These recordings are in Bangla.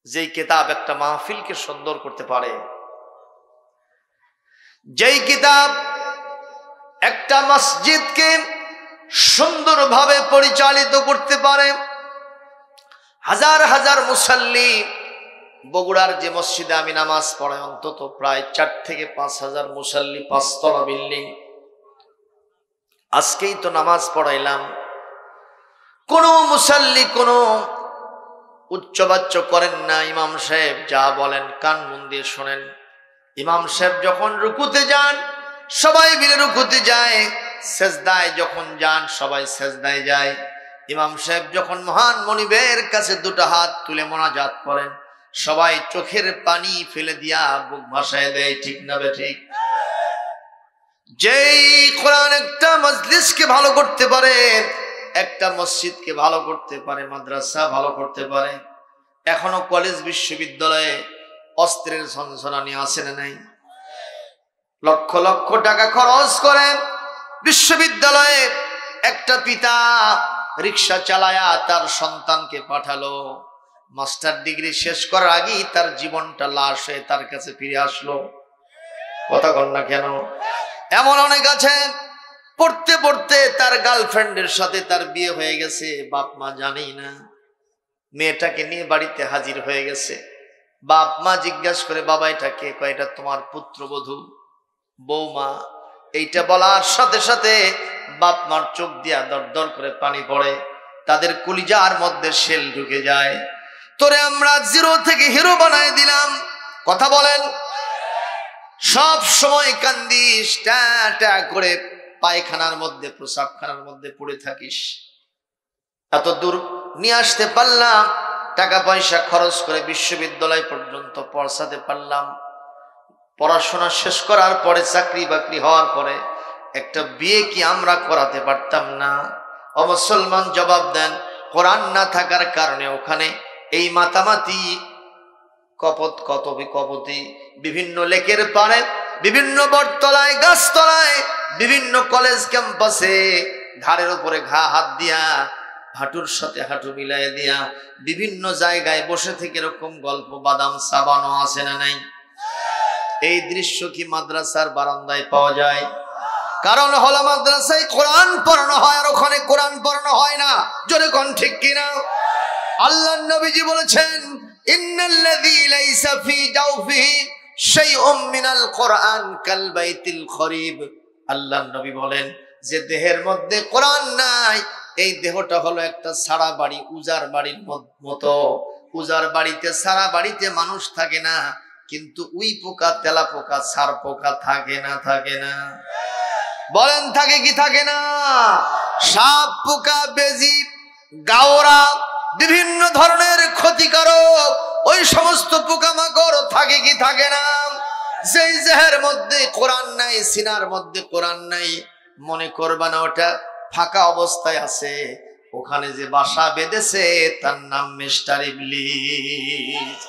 যেই কিতাব একটা মাহফিলকে সুন্দর করতে পারে, যেই কিতাব একটা মসজিদকে সুন্দরভাবে পরিচালিত করতে পারে। হাজার হাজার মুসাল্লি, বগুড়ার যে মসজিদে আমি নামাজ পড়াই অন্তত প্রায় 4 থেকে 5 হাজার মুসাল্লি, 5 তলা বিল্ডিং। আজকেই তো নামাজ পড়াইলাম, কোন মুসাল্লি কোনো উচ্চবাচ্য করেন না। ইমাম সাহেব যা বলেন কান মন দিয়ে শোনেন। ইমাম সাহেব যখন রুকুতে যান সবাই মিলে রুকুতে যায়, সেজদায় যখন যান সবাই সেজদায় যায়। ইমাম সাহেব যখন মহান মনিবের কাছে 2টা হাত তুলে মোনাজাত করেন, সবাই চোখের পানি ফেলে দিয়া বুক ভাসায় দেয়। ঠিক না বে ঠিক? যেই কোরআন একটা মজলিসকে ভালো করতে পারে, একটা মসজিদকে ভালো করতে পারে, মাদ্রাসা ভালো করতে পারে। এখনো কলেজ বিশ্ববিদ্যালয়ে অস্ত্রের ঝনঝনানি আছে না নাই? লক্ষ লক্ষ টাকা খরচ করে বিশ্ববিদ্যালয়ে একটা পিতা রিক্সা চালায়া তার সন্তানকে পাঠালো, মাস্টার ডিগ্রি শেষ করার আগেই তার জীবনটা লাশ হয়ে তার কাছে ফিরে আসলো। কথা কন না কেন? এমন অনেক আছে পড়তে পড়তে তার গার্লফ্রেন্ডের সাথে তার বিয়ে হয়ে গেছে, বাপ মা জানেই না। মেয়েটাকে নিয়ে বাড়িতে হাজির হয়ে গেছে, বাপ মা জিজ্ঞাসা করে, বাবা এটা কে? কয় এটা তোমার পুত্রবধূ, বৌমা। এইটা বলার সাথে সাথে বাপ মার চোখ দিয়া দর দর করে পানি পড়ে, তাদের কলিজার মধ্যে শেল ঢুকে যায়। তোরে আমরা 0 থেকে হিরো বানায় দিলাম। কথা বলেন? সব সময় কান্দিস, টা টা করে পায়খানার মধ্যে, প্রসাবখানার মধ্যে পড়ে থাকিস। এত দূর নিয়ে আসতে পারলাম, টাকা পয়সা খরচ করে বিশ্ববিদ্যালয় পর্যন্ত পৌঁছাতে পারলাম। পড়াশোনা শেষ করার পরে চাকরি বাকরি হওয়ার পরে একটা বিয়ে কি আমরা করাতে পারতাম না? ও মুসলমান জবাব দেন। কোরআন না থাকার কারণে ওখানে এই মাতামাতি, কপত কতবি কপতি, বিভিন্ন লেকের পাড়ে, বিভিন্ন বটতলায়, গাছতলায়, বিভিন্ন কলেজ ক্যাম্পাসে ঘাড়ের উপরে হাত দিয়া, হাঁটুর সাথে হাঁটু মিলাই দিয়া বিভিন্ন জায়গায় বসে থেকে এরকম গল্প বাদাম চাবানো আছে না নাই? এই দৃশ্য কি মাদ্রাসার বারান্দায় পাওয়া যায়? কারণ হলো মাদ্রাসায় কোরআন পড়ানো হয় আর ওখানে কোরআন পড়ানো হয় না। জোরে কোন ঠিক কিনা? আল্লাহর নবীজি বলেছেন, ইন্নাল্লাযী লাইসা ফী জাওফিহি শাইউম মিনাল কোরআন কাল বাইতিল খরিব। আল্লাহর নবী বলেন, যে দেহের মধ্যে কোরআন নাই, এই দেহটা হলো একটা সারা বাড়ি, উজার বাড়ির মতো। উজার বাড়িতে, সারা বাড়িতে মানুষ থাকে না, কিন্তু উই পোকা, তেলা পোকা, সার পোকা থাকে না? থাকে না? বলেন থাকে কি থাকে না? সাপ পোকা, বেজি, গাওরা, বিভিন্ন ধরনের ক্ষতিকারক ওই সমস্ত পোকামাকড় থাকে কি থাকে না? যেই দেহের মধ্যে কোরআন নাই, সিনার মধ্যে কোরআন নাই, মনে করবা না ওটা ফাঁকা অবস্থায় আছে। ওখানে যে বাসা বেঁধেছে তার নাম মিস্টার ইবলিস।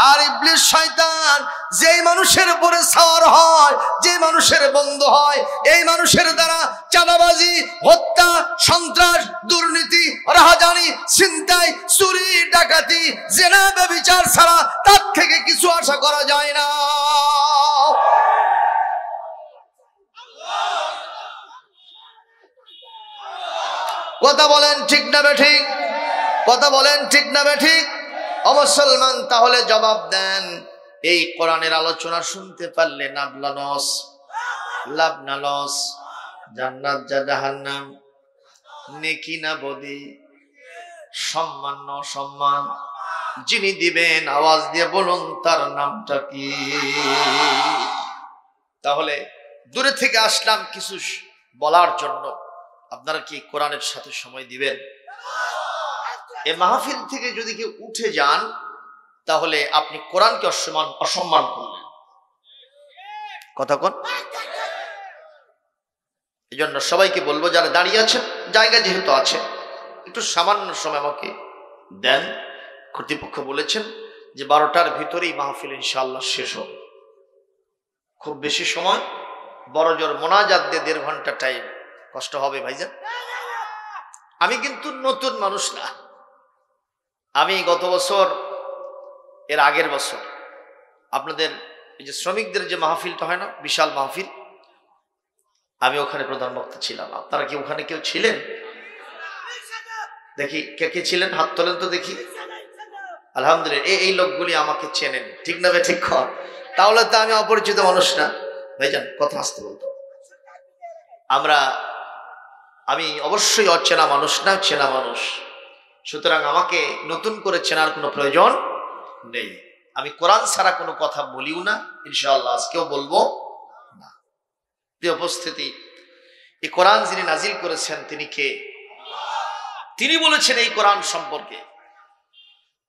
আর ইবলিস শয়তান যেই মানুষের উপরে সওয়ার হয়, যে মানুষের বন্ধু হয়, এই মানুষের দ্বারা চাঁদাবাজি, হত্যা, সন্ত্রাস, দুর্নীতি, রাহাজানি, ছিনতাই, চুরি, ডাকাতি, জেনা, ব্যভিচার ছাড়া তার থেকে কিছু আশা করা যায় না। কথা বলেন ঠিক না বেঠিক? কথা বলেন ঠিক না বেঠিক? ও মুসলমান, তাহলে জবাব দেন, এই কোরআনের আলোচনা শুনতে পারলে লাভ না লস? লাভ না লস? জান্নাত যা জাহান্নাম, নেকি না বদি, সম্মান না অসম্মান? যিনি দিবেন আওয়াজ দিয়ে বলুন তার নামটা কি? তাহলে দূরে থেকে আসলাম কিছু বলার জন্য। আপনারা কি কোরআনের সাথে সময় দিবেন? এই মাহফিল থেকে যদি কেউ উঠে যান তাহলে আপনি কোরআনকে অসম্মান করলেন। কথা কোন? এই জন্য সবাইকে বলবো, যারা দাঁড়িয়ে আছেন, জায়গা যেহেতু আছে, একটু সামান্য সময় আমাকে দেন। কর্তৃপক্ষ বলেছেন যে 12টার ভিতরেই মাহফিল ইনশাআল্লাহ শেষ হবে। খুব বেশি সময়, বড় জোর মোনাজাত দিয়ে 1.5 ঘন্টা টাইম, কষ্ট হবে ভাইজান। আমি কিন্তু নতুন মানুষ না, আমি গত বছর এর আগের বছর আপনাদের এই যে শ্রমিকদের যে মাহফিলটা হয় না, বিশাল মাহফিল, আমি ওখানে প্রধান বক্তা ছিলাম। আপনারা কি ওখানে কেউ ছিলেন? দেখি কে কে ছিলেন, হাত তোলেন তো দেখি। আলহামদুলিল্লাহ, এই লোকগুলি আমাকে চেনেন, ঠিক না ভাই? ঠিক কর, তাহলে তো আমি অপরিচিত মানুষ না। ভাইজান কথা আসতে বলতো, আমি অবশ্যই অচেনা মানুষ না, চেনা মানুষ। সুতরাং আমাকে নতুন করে চেনার কোনো প্রয়োজন নেই। আমি কোরআন ছাড়া কোনো কথা বলিও না, ইনশাআল্লাহ আজকেও বলবো না। প্রিয় উপস্থিতি, এই কোরআন যিনি নাজিল করেছেন তিনি কে? তিনি বলেছেন এই কোরআন সম্পর্কে,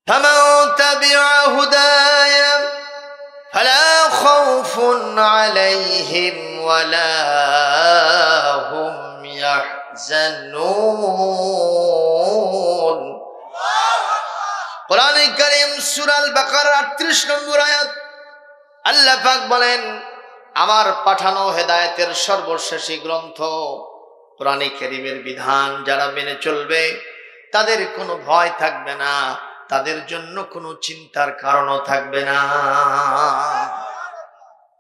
ফামান তাবিআ হুদায়া ফালা খাউফুন আলাইহিম ওয়ালা হুম ইয়াহজানুন। কোরআনে কারীম সূরা আল বাকারার 38 নম্বর আয়াত, আল্লাহ পাক বলেন, আমার পাঠানো হেদায়েতের সর্বশেষ গ্রন্থ কোরআনে কারীমের বিধান যারা মেনে চলবে তাদের কোনো ভয় থাকবে না, তাদের জন্য কোনো চিন্তার কারণও থাকবে না।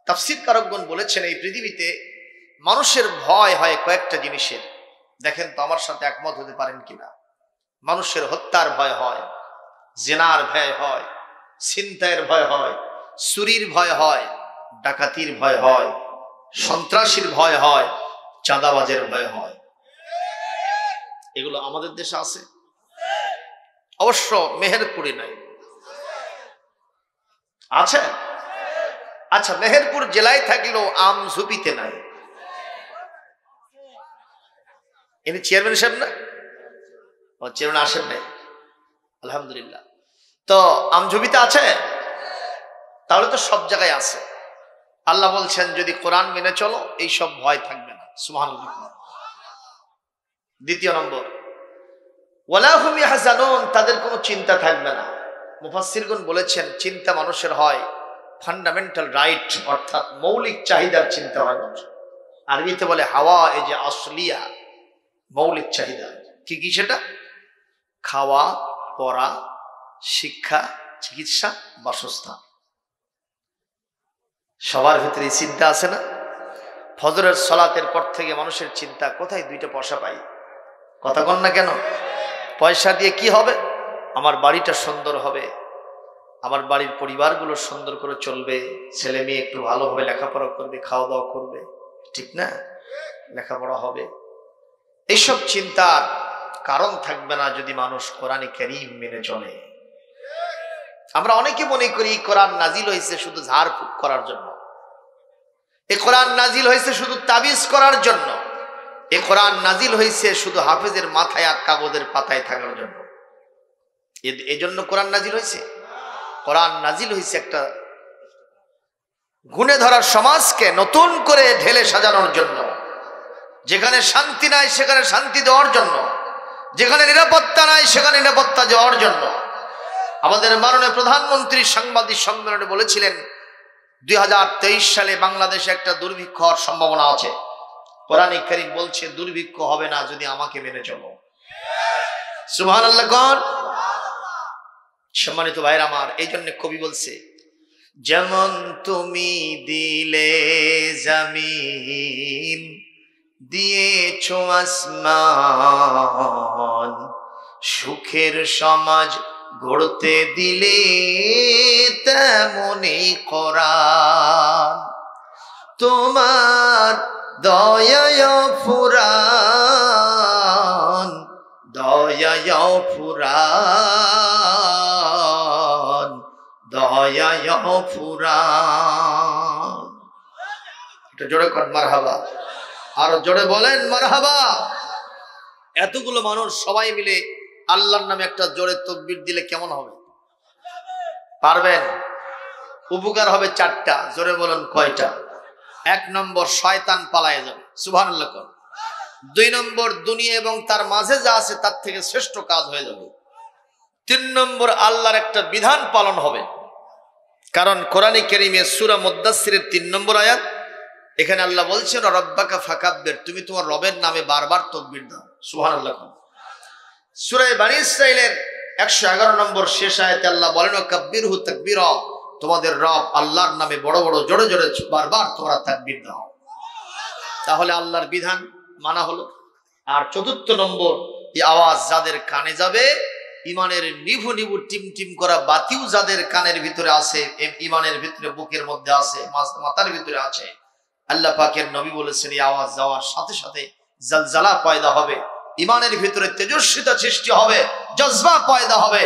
তাফসীর কারকগণ বলেছেন এই পৃথিবীতে মানুষের ভয় হয় কয়েকটা জিনিসের। দেখেন তো আমার সাথে একমত হতে পারেন কিনা। মানুষের হত্যার ভয় হয়, জিনার ভয় হয়, ছিনতাইয়ের ভয় হয়, চুরির ভয় হয়, ডাকাতির ভয় হয়, সন্ত্রাসীর ভয় হয়, চাঁদাবাজের ভয় হয়। এগুলো আমাদের দেশে আছে, অবশ্য মেহেরপুরে নাই। আছে? আচ্ছা, মেহেরপুর জেলায় থাকলেও আমঝুপিতে নাই। ইনি চেয়ারম্যান সাহেব না? ও চেয়ারম্যান আসেন নাই, আলহামদুলিল্লাহ। তো আমঝুপিতে আছে, তাহলে তো সব জায়গায় আছে। আল্লাহ বলছেন যদি কোরআন মেনে চলো এই সব ভয় থাকবে না। সুবহানাল্লাহ। দ্বিতীয় নম্বর, ওয়ালা হুম ইয়াহজানুন, তাদের কোনো চিন্তা থাকবে না। মুফাসসিরগণ বলেছেন চিন্তা মানুষের হয় ফান্ডামেন্টাল রাইট, অর্থাৎ মৌলিক চাহিদার চিন্তা হয় মানুষ। আরবিতে বলে হাওয়া এ যে আসলিয়া, মৌলিক চাহিদা। কি কি সেটা? খাওয়া, পড়া, শিক্ষা, চিকিৎসা, বাসস্থান। সবার ভিতরে চিন্তা আছে না? ফজরের সালাতের পর থেকে মানুষের চিন্তা কোথায় দুইটা পয়সা পাই। কথা কন না কেন? পয়সা দিয়ে কি হবে? আমার বাড়িটা সুন্দর হবে, আমার বাড়ির পরিবারগুলো সুন্দর করে চলবে, ছেলে মেয়ে একটু ভালোভাবে লেখাপড়া করবে, খাওয়া দাওয়া করবে, ঠিক না? লেখাপড়া হবে। এইসব চিন্তার কারণ থাকবে না যদি মানুষ কোরআনে কারীম মেনে চলে। আমরা অনেকে মনে করি কোরআন নাজিল হয়েছে শুধু ঝাড়ফুঁক করার জন্য, এই কোরআন নাজিল হয়েছে শুধু তাবিজ করার জন্য, এই কোরআন নাজিল হয়েছে শুধু হাফেজের মাথায় আর কাগজের পাতায় থাকার জন্য। এই জন্য কোরআন নাজিল হয়েছে? কোরআন নাজিল হয়েছে একটা গুণে ধরার সমাজকে নতুন করে ঢেলে সাজানোর জন্য, যেখানে শান্তি নাই সেখানে শান্তি দেওয়ার জন্য, যেখানে নিরাপত্তা নাই সেখানে নিরাপত্তা দেওয়ার জন্য। আমাদের মাননীয় প্রধানমন্ত্রী সাংবাদিক সম্মেলনে বলেছিলেন 2023 সালে বাংলাদেশে একটা দুর্ভিক্ষ হওয়ার সম্ভাবনা আছে। কোরআনে কারীম বলছে দুর্ভিক্ষ হবে না যদি আমাকে মেনে চলো। সুবহানাল্লাহ কোন? সম্মানিত ভাইরা আমার, এই জন্য কবি বলছে, যেমন তুমি দিলে জমিন দিয়েছো আসমান, সুখের সমাজ গড়তে দিলে তেমনই কোরআন, তোমার দয়ায় ফুরান, দয়ায় ফুরান, দয়ায় ফুরান। এটা জোরে কর মারহাবা, আরো জোরে বলেন মারহাবা। এতগুলো মানুষ সবাই মিলে আল্লাহর নামে একটা জোরে তাকবীর দিলে কেমন হবে? পারবেন? উপকার হবে 4টা। জোরে বলেন কয়টা? 1 নম্বর, শয়তান পালায়ে যাবে। সুবহানাল্লাহ। 2 নম্বর, দুনিয়া এবং তার মাঝে যা আছে তার থেকে শ্রেষ্ঠ কাজ হয়ে যাবে। 3 নম্বর, আল্লাহর একটা বিধান পালন হবে। কারণ কোরআনে কারীমে সূরা মুদ্দাসসিরের 3 নম্বর আয়াত, এখানে আল্লাহ বলছেন রব্বাকা ফাকাব্বির, তুমি তোমার রবের নামে বারবার তাকবীর দাও। সুবহানাল্লাহ। সূরা বনী ইসরাঈলের 111 নম্বর শেষ আয়াতে আল্লাহ বলেন কাব্বিরহু তাকবীরা, তোমাদের রব আল্লাহর নামে বড় বড় জোরে জোরে বারবার তোমরা তাকবীর দাও। তাহলে আল্লাহর বিধান মানা হলো। আর 4র্থ নম্বর, এই আওয়াজ যাদের কানে যাবে, ইমানের নিভু নিভু টিম টিম করা বাতিও যাদের কানের ভিতরে আছে, ইমানের ভিতরে বুকের মধ্যে আছে, মাথার ভিতরে আছে, আল্লাহ পাকের নবী বলেছেন এই আওয়াজ যাওয়ার সাথে সাথে জলজালা পয়দা হবে, ইমানের ভিতরে তেজস্বিতা সৃষ্টি হবে, জজবা পয়দা হবে।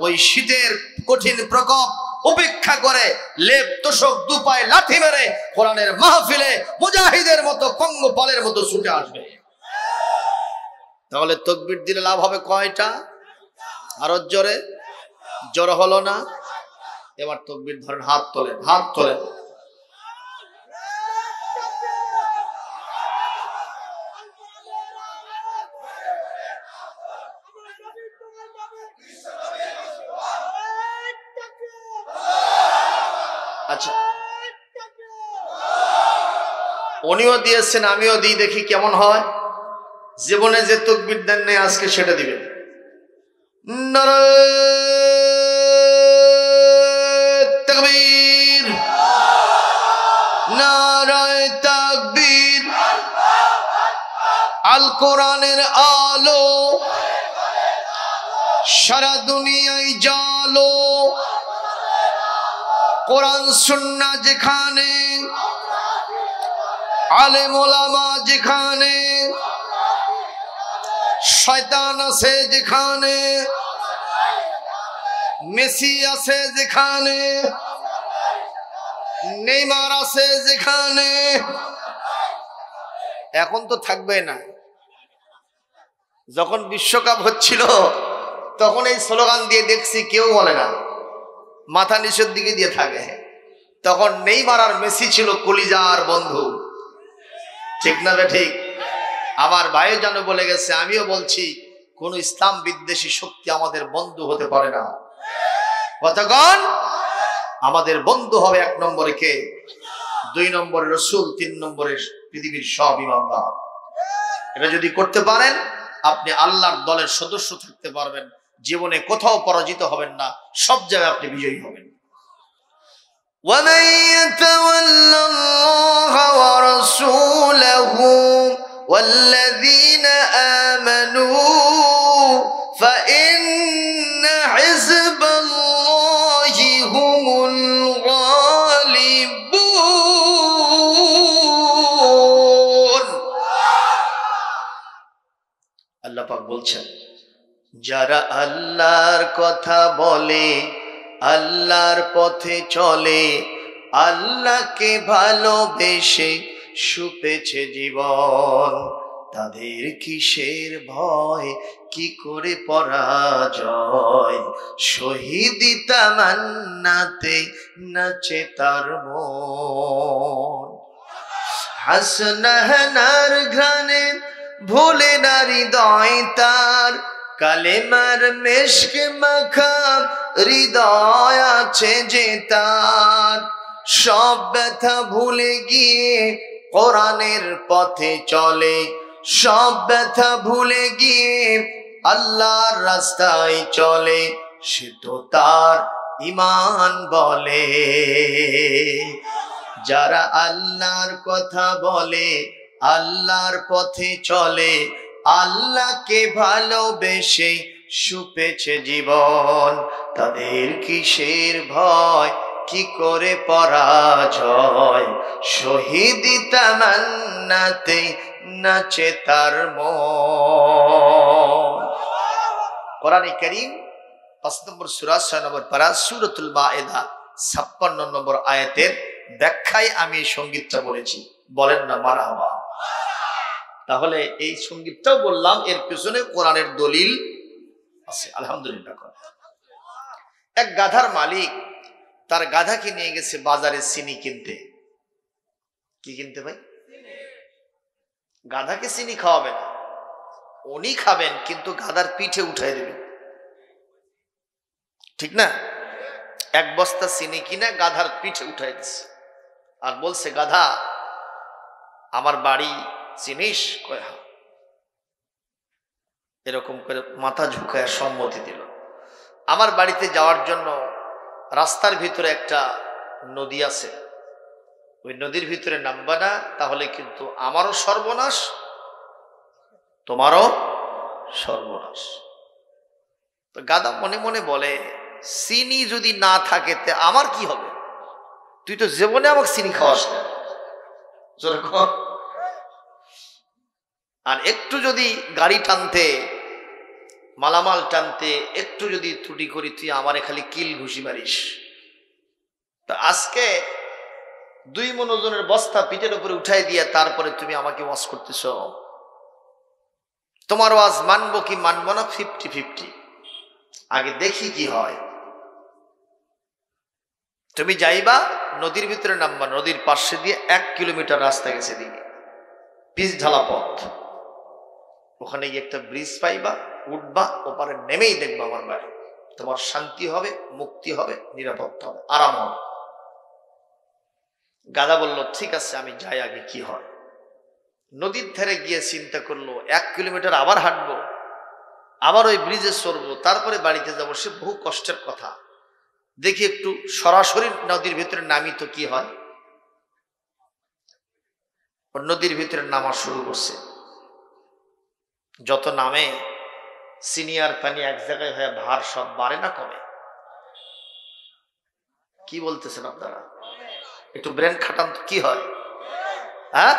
ওই শীতের কঠিন প্রকোপ উপেক্ষা করে লেপ তোষক দুপায়ে লাথি মেরে কোরআনের মাহফিলে মুজাহিদের মতো পঙ্গপালের মতো ছুটে আসবে। তাহলে তাকবীর দিলে লাভ হবে কয়টা? আরো জোরে, জোরে হলো না? এবার তাকবীর ধরেন, হাত তোলেন, হাত তোলেন। আচ্ছা, উনিও দিয়েছেন, আমিও দিই, দেখি কেমন হয়। জীবনে যে তাকবীর দেন নাই আজকে সেটা দিবেন। নারায়ে তাকবীর, নারায়ে তাকবীর। আল কোরআনের আলো সারা দুনিয়ায় জালো, কোরআন সুন্নাহ যেখানে, আলেম ওলামা যেখানে, শয়তান আছে যেখানে, মেসি আছে যেখানে, নেইমার আছে যেখানে, এখন তো থাকবে না। যখন বিশ্বকাপ হচ্ছিল তখন এই স্লোগান দিয়ে দেখছি কেউ বলে না, মাথা নিচের দিকে দিয়ে থাকে। তখন নেইমার আর মেসি ছিল কলিজার বন্ধু, ঠিক না ঠিক? আমার ভাই জানো বলে গেছে, আমিও বলছি, কোন ইসলাম বিদ্বেষী শক্তি আমাদের বন্ধু হতে পারে না। কতক্ষণ আমাদের বন্ধু হবে? 1 নম্বরে কে? 2 নম্বরে রাসূল, 3 নম্বরে পৃথিবীর সব ইমানদার। এটা যদি করতে পারেন, আপনি আল্লাহর দলের সদস্য থাকতে পারবেন, জীবনে কোথাও পরাজিত হবেন না, সব জায়গায় আপনি বিজয়ী হবেন। وَمَن يَتَوَلَّ اللَّهَ وَرَسُولَهُ وَالَّذِينَ آمَنُوا فَإِنَّ حِزْبَ اللَّهِ هُمُ الْغَالِبُونَ। আল্লাহ পাক বলছেন, যারা আল্লাহর কথা বলে, আল্লাহর পথে চলে, আল্লাহকে ভালোবেসে সুপেছে জীবন, তাদের কিসের ভয়, কি করে পরাজয়, শহীদি তামান্নাতে নাচে তার মন। হাসনাহনার ঘ্রাণে ভোলে না হৃদয় তার, কালেমার মেশক মাখা হৃদয় আছে যে তার, সব ব্যথা ভুলে গিয়ে কোরআনের পথে চলে, সব ব্যথা ভুলে গিয়ে আল্লাহর রাস্তায় চলে, সে তো তার ঈমান বলে। যারা আল্লাহর কথা বলে, আল্লাহর পথে চলে, আল্লাহকে ভালোবেসে সুপেছে জীবন, তাদের কিসের ভয়, কি করে পরাজয়, শহীদি তামান্নাতে নাচে তার মন। কোরআনে কারীম 5 নম্বর সূরা 6 নম্বর পারা সূরাতুল মায়েদা 56 নম্বর আয়াতের ব্যাখ্যায় আমি এই সঙ্গীতটা বলেছি। বলেন না মারহাবা। তাহলে এই সঙ্গীতটাও বললাম, এর পিছনে কোরআনের দলিল আছে, আলহামদুলিল্লাহ। এক গাধার মালিক তার গাধাকে নিয়ে গেছে বাজারে চিনি কিনতে। কি কিনতে ভাই? গাধাকে চিনি খাওয়াবেন, উনি খাবেন, কিন্তু গাধার পিঠে উঠাই দেবেন, ঠিক না? 1 বস্তা চিনি কিনে গাধার পিঠে উঠাই দিচ্ছে, আর বলছে, গাধা আমার বাড়ি চিনিস? কয় হ্যাঁ। এরকম করে মাথা ঝুঁকায় সম্মতি দিল। আমার বাড়িতে যাওয়ার জন্য রাস্তার ভিতরে একটা নদী আছে, ওই নদীর ভিতরে নামবা না, তাহলে কিন্তু আমারও সর্বনাশ, তোমারও সর্বনাশ। তো গাধা মনে মনে বলে, চিনি যদি না থাকে তে আমার কি হবে? তুই তো জীবনে আমাকে চিনি খাওয়াস না। আর একটু যদি গাড়ি টানতে, মালামাল টানতে একটু যদি ত্রুটি করি, তুই আমারে খালি কিল ঘুষি মারিস। তা আজকে 2 মণ ওজনের বস্তা পিঠের উপরে উঠাই দিয়ে তারপরে তুমি আমাকে ওয়াজ করতেছ। তোমার ওয়াজ মানবো কি মানবো না 50-50, আগে দেখি কি হয়। তুমি যাইবা, নদীর ভিতরে নামবা, নদীর পাশে দিয়ে 1 কিলোমিটার রাস্তা গেছে দিকে, পিচ ঢালা পথ, ওখানে গিয়ে একটা ব্রিজ পাইবা, উঠবা, ওপারে নেমেই দেখবা আমার বাড়ি। তোমার শান্তি হবে, মুক্তি হবে, নিরাপত্তা হবে, আরাম হবে। গাধা বলল ঠিক আছে, আমি যাই, আগে কি হয়। নদীর ধারে গিয়ে চিন্তা করলো 1 কিলোমিটার আবার হাঁটবো, আবার ওই ব্রিজে চড়বো, তারপরে বাড়িতে যাবো, সে বহু কষ্টের কথা। দেখি একটু সরাসরি নদীর ভিতরে নামি তো কি হয়। নদীর ভিতরে নামা শুরু করছে। যত নামে সিনিয়র পানি এক জায়গায় হয়ে ভার সব বাড়ে না কমে? কি বলতেছেন আপনারা? একটু ব্রেন খাটান তো, কি হয়? হ্যাঁ,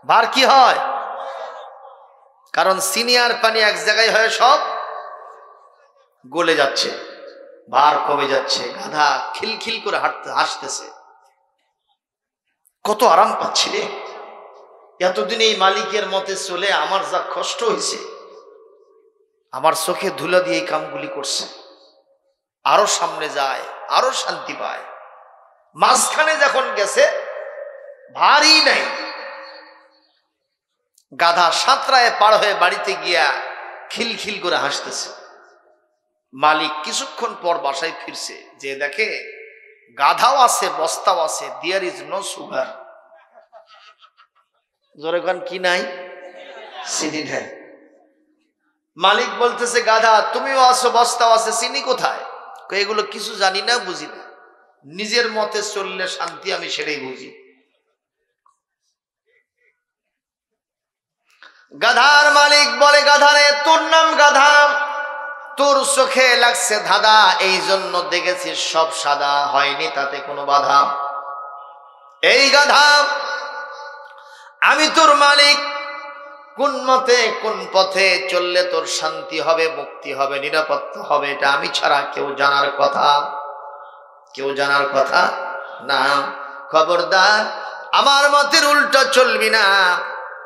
ভার কি হয়? কারণ সিনিয়র পানি এক জায়গায় হয়ে সব গলে যাচ্ছে, ভার কমে যাচ্ছে। গাধা খিলখিল করে হাসতেছে, কত আরাম পাচ্ছি রে, এতদিন এই মালিকের মতে চলে আমার যা কষ্ট হয়েছে, আমার চোখে ধুলা দিয়ে এই কামগুলি করছে। আরো সামনে যায়, আরো শান্তি পায়। মাঝখানে যখন গেছে ভারী নাই। গাধা সাঁতরায় পার হয়ে বাড়িতে গিয়া খিলখিল করে হাসতেছে। মালিক কিছুক্ষণ পর বাসায় ফিরছে, যে দেখে গাধাও আছে, বস্তাও আছে, দেয়ার ইজ নো সুগার। জোরেগান কি নাই? চিনি নাই। মালিক বলতেছে, গাধা তুমিও আছো, বস্তাও আছে, চিনি কোথায়? এগুলো কিছু জানি না, বুঝি না, নিজের মতে চললে শান্তি, আমি সেটাই বুঝি। গাধার মালিক বলে, গাধারে তোর নাম গাধা, তোর চোখে লাগছে ধাঁধা, এই জন্য দেখেছিস সব সাদা, হয়নি তাতে কোনো বাধা। এই গাধা, আমি তোর মালিক, কোন মতে কোন পথে চললে তোর শান্তি হবে, মুক্তি হবে, নিরাপত্তা হবে, এটা আমি ছাড়া কেউ জানার কথা, কেউ জানার কথা না। খবরদার আমার মতের উল্টা চলবি না,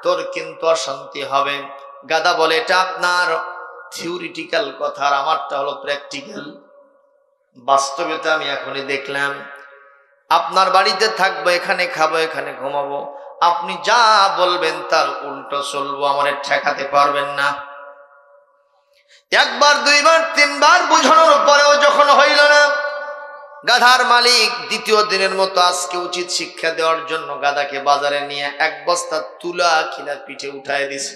তোর কিন্তু অশান্তি হবে। গাধা বলে, এটা আপনার থিওরিটিক্যাল কথা, আর আমারটা হলো প্র্যাকটিক্যাল। বাস্তবে তো আমি এখনই দেখলাম, আপনার বাড়িতে থাকবো, এখানে খাবো, এখানে ঘুমাবো, আপনি যা বলবেন তার উল্টো চলবো, আমারে ঠেকাতে পারবেন না। 1 বার 2 বার 3 বার বুঝানোর পরেও যখন হইল না, গাধার মালিক দ্বিতীয় দিনের মতো আজকে উচিত শিক্ষা দেওয়ার জন্য গাধাকে বাজারে নিয়ে 1 বস্তা তুলা কিনা পিঠে উঠায় দিছে।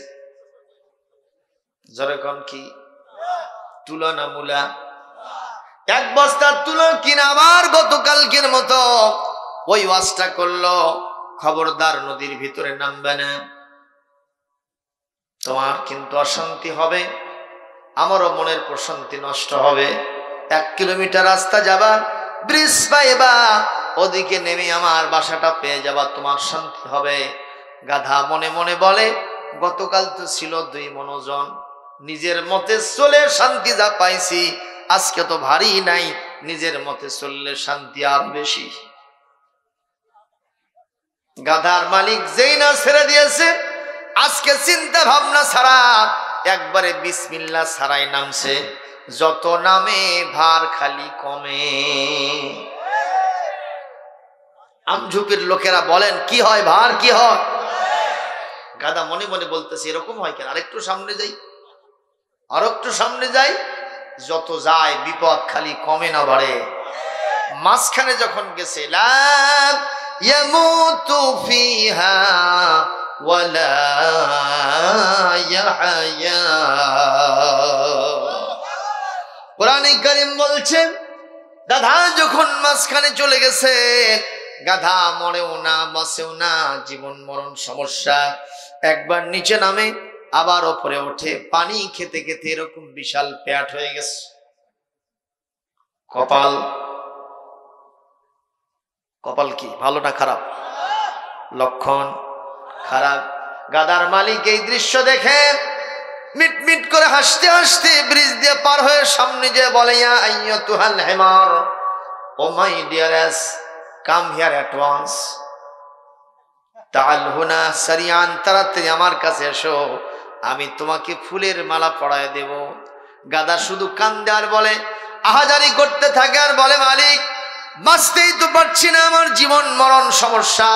যেরকম কি তুলা না মূলা? 1 বস্তা তুলা কিনা আবার গতকালকের মতো ওই ওয়াজটা করলো, খবরদার নদীর ভিতরে নামবে না, তোমার কিন্তু অশান্তি হবে, আমারও মনের প্রশান্তি নষ্ট হবে। 1 কিলোমিটার রাস্তা যাবা, ব্রিজ পাইবা, ওদিকে নেমে আমার বাসাটা পেয়ে যাবা, তোমার শান্তি হবে। গাধা মনে মনে বলে, গতকাল তো ছিল 2 মণ ওজন, নিজের মতে চলে শান্তি যা পাইছি, আজকে তো ভারী নাই, নিজের মতে চললে শান্তি আর বেশি। গাধার মালিক যেই না ছেড়ে দিয়েছে, আজকে চিন্তা ভাবনা ছাড়া একবারে বিসমিল্লাহ ছাড়াই নামছে। যত নামে ভার খালি কমে। আমঝুপির লোকেরা বলেন, কি হয় ভার, কি হয়? গাধা মনে মনে বলতেছে, এরকম হয় কেন, আরেকটু সামনে যাই, আর একটু সামনে যাই, যত যায় বিপদ খালি কমে না বাড়ে। মাঝখানে যখন গেছে, লা ইয়ামুতু ফিহা ওয়ালা ইয়াহইয়া, কোরআনে কারীম বলছেন গাধা যখন মাঝখানে চলে গেছে, গাধা মরেও না বাঁচেও না, জীবন মরণ সমস্যা, একবার নিচে নামে আবার উপরে ওঠে, পানি খেতে খেতে এরকম বিশাল পেট হয়ে গেছে। কপাল, কপাল কি ভালো না খারাপ? লক্ষণ খারাপ। গাধার মালিক এই দৃশ্য দেখে মিটমিট করে হাসতে হাসতে ব্রিজ দিয়ে পার হয়ে সামনে যে বলে, ইয়া আইয়াতুহাল হিমার, oh my dearest, come here at once, তাআল হুনা সারিয়ান, তাড়াতাড়ি আমার কাছে এসো, আমি তোমাকে ফুলের মালা পরায় দেব। গাধা শুধু কান্দে আর বলে, আহাজারি করতে থাকে আর বলে, মালিক বাঁচতেই তো পারছি না, আমার জীবন মরণ সমস্যা,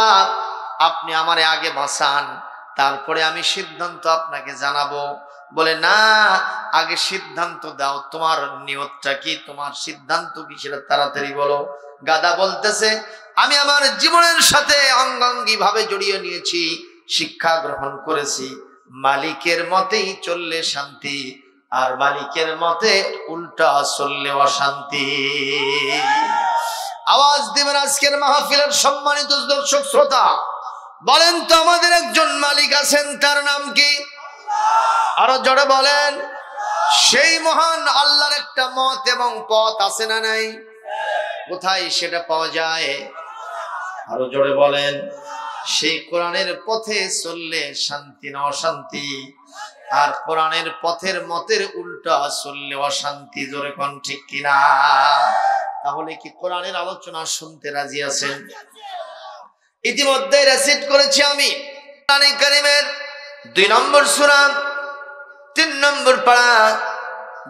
আপনি আমারে আগে বাঁচান, তারপরে আমি সিদ্ধান্ত আপনাকে জানাবো। বলে, না, আগে সিদ্ধান্ত দাও, তোমার নিয়তটা কি, তোমার সিদ্ধান্ত কি সেটা তাড়াতাড়ি বলো। গাধা বলতেছে, আমি আমার জীবনের সাথে অঙ্গাঙ্গি ভাবে জড়িয়ে নিয়েছি, শিক্ষা গ্রহণ করেছি, মালিকের মতেই চললে শান্তি, আর মালিকের মতে উল্টা চললে অশান্তি। আওয়াজ দিবেন আজকের মাহফিলের সম্মানিত দর্শক শ্রোতা, বলেন তো আমাদের একজন মালিক আছেন, তার নাম কি? আরো জোরে বলেন। সেই মহান আল্লাহর একটা মত এবং পথ আছে না নাই? কোথায় সেটা পাওয়া যায়? আরো জোরে বলেন। সেই কোরআনের পথে চললে শান্তি না অশান্তি, আর কোরআনের পথের মতের উল্টা চললে অশান্তি। জোরে কোন ঠিক কিনা? তাহলে কি কোরআনের আলোচনা শুনতে রাজি আছেন? ইতিমধ্যে রেসিট করেছি আমি কোরআনে কারীমের 2 নম্বর সূরা, 3 নম্বর পারা,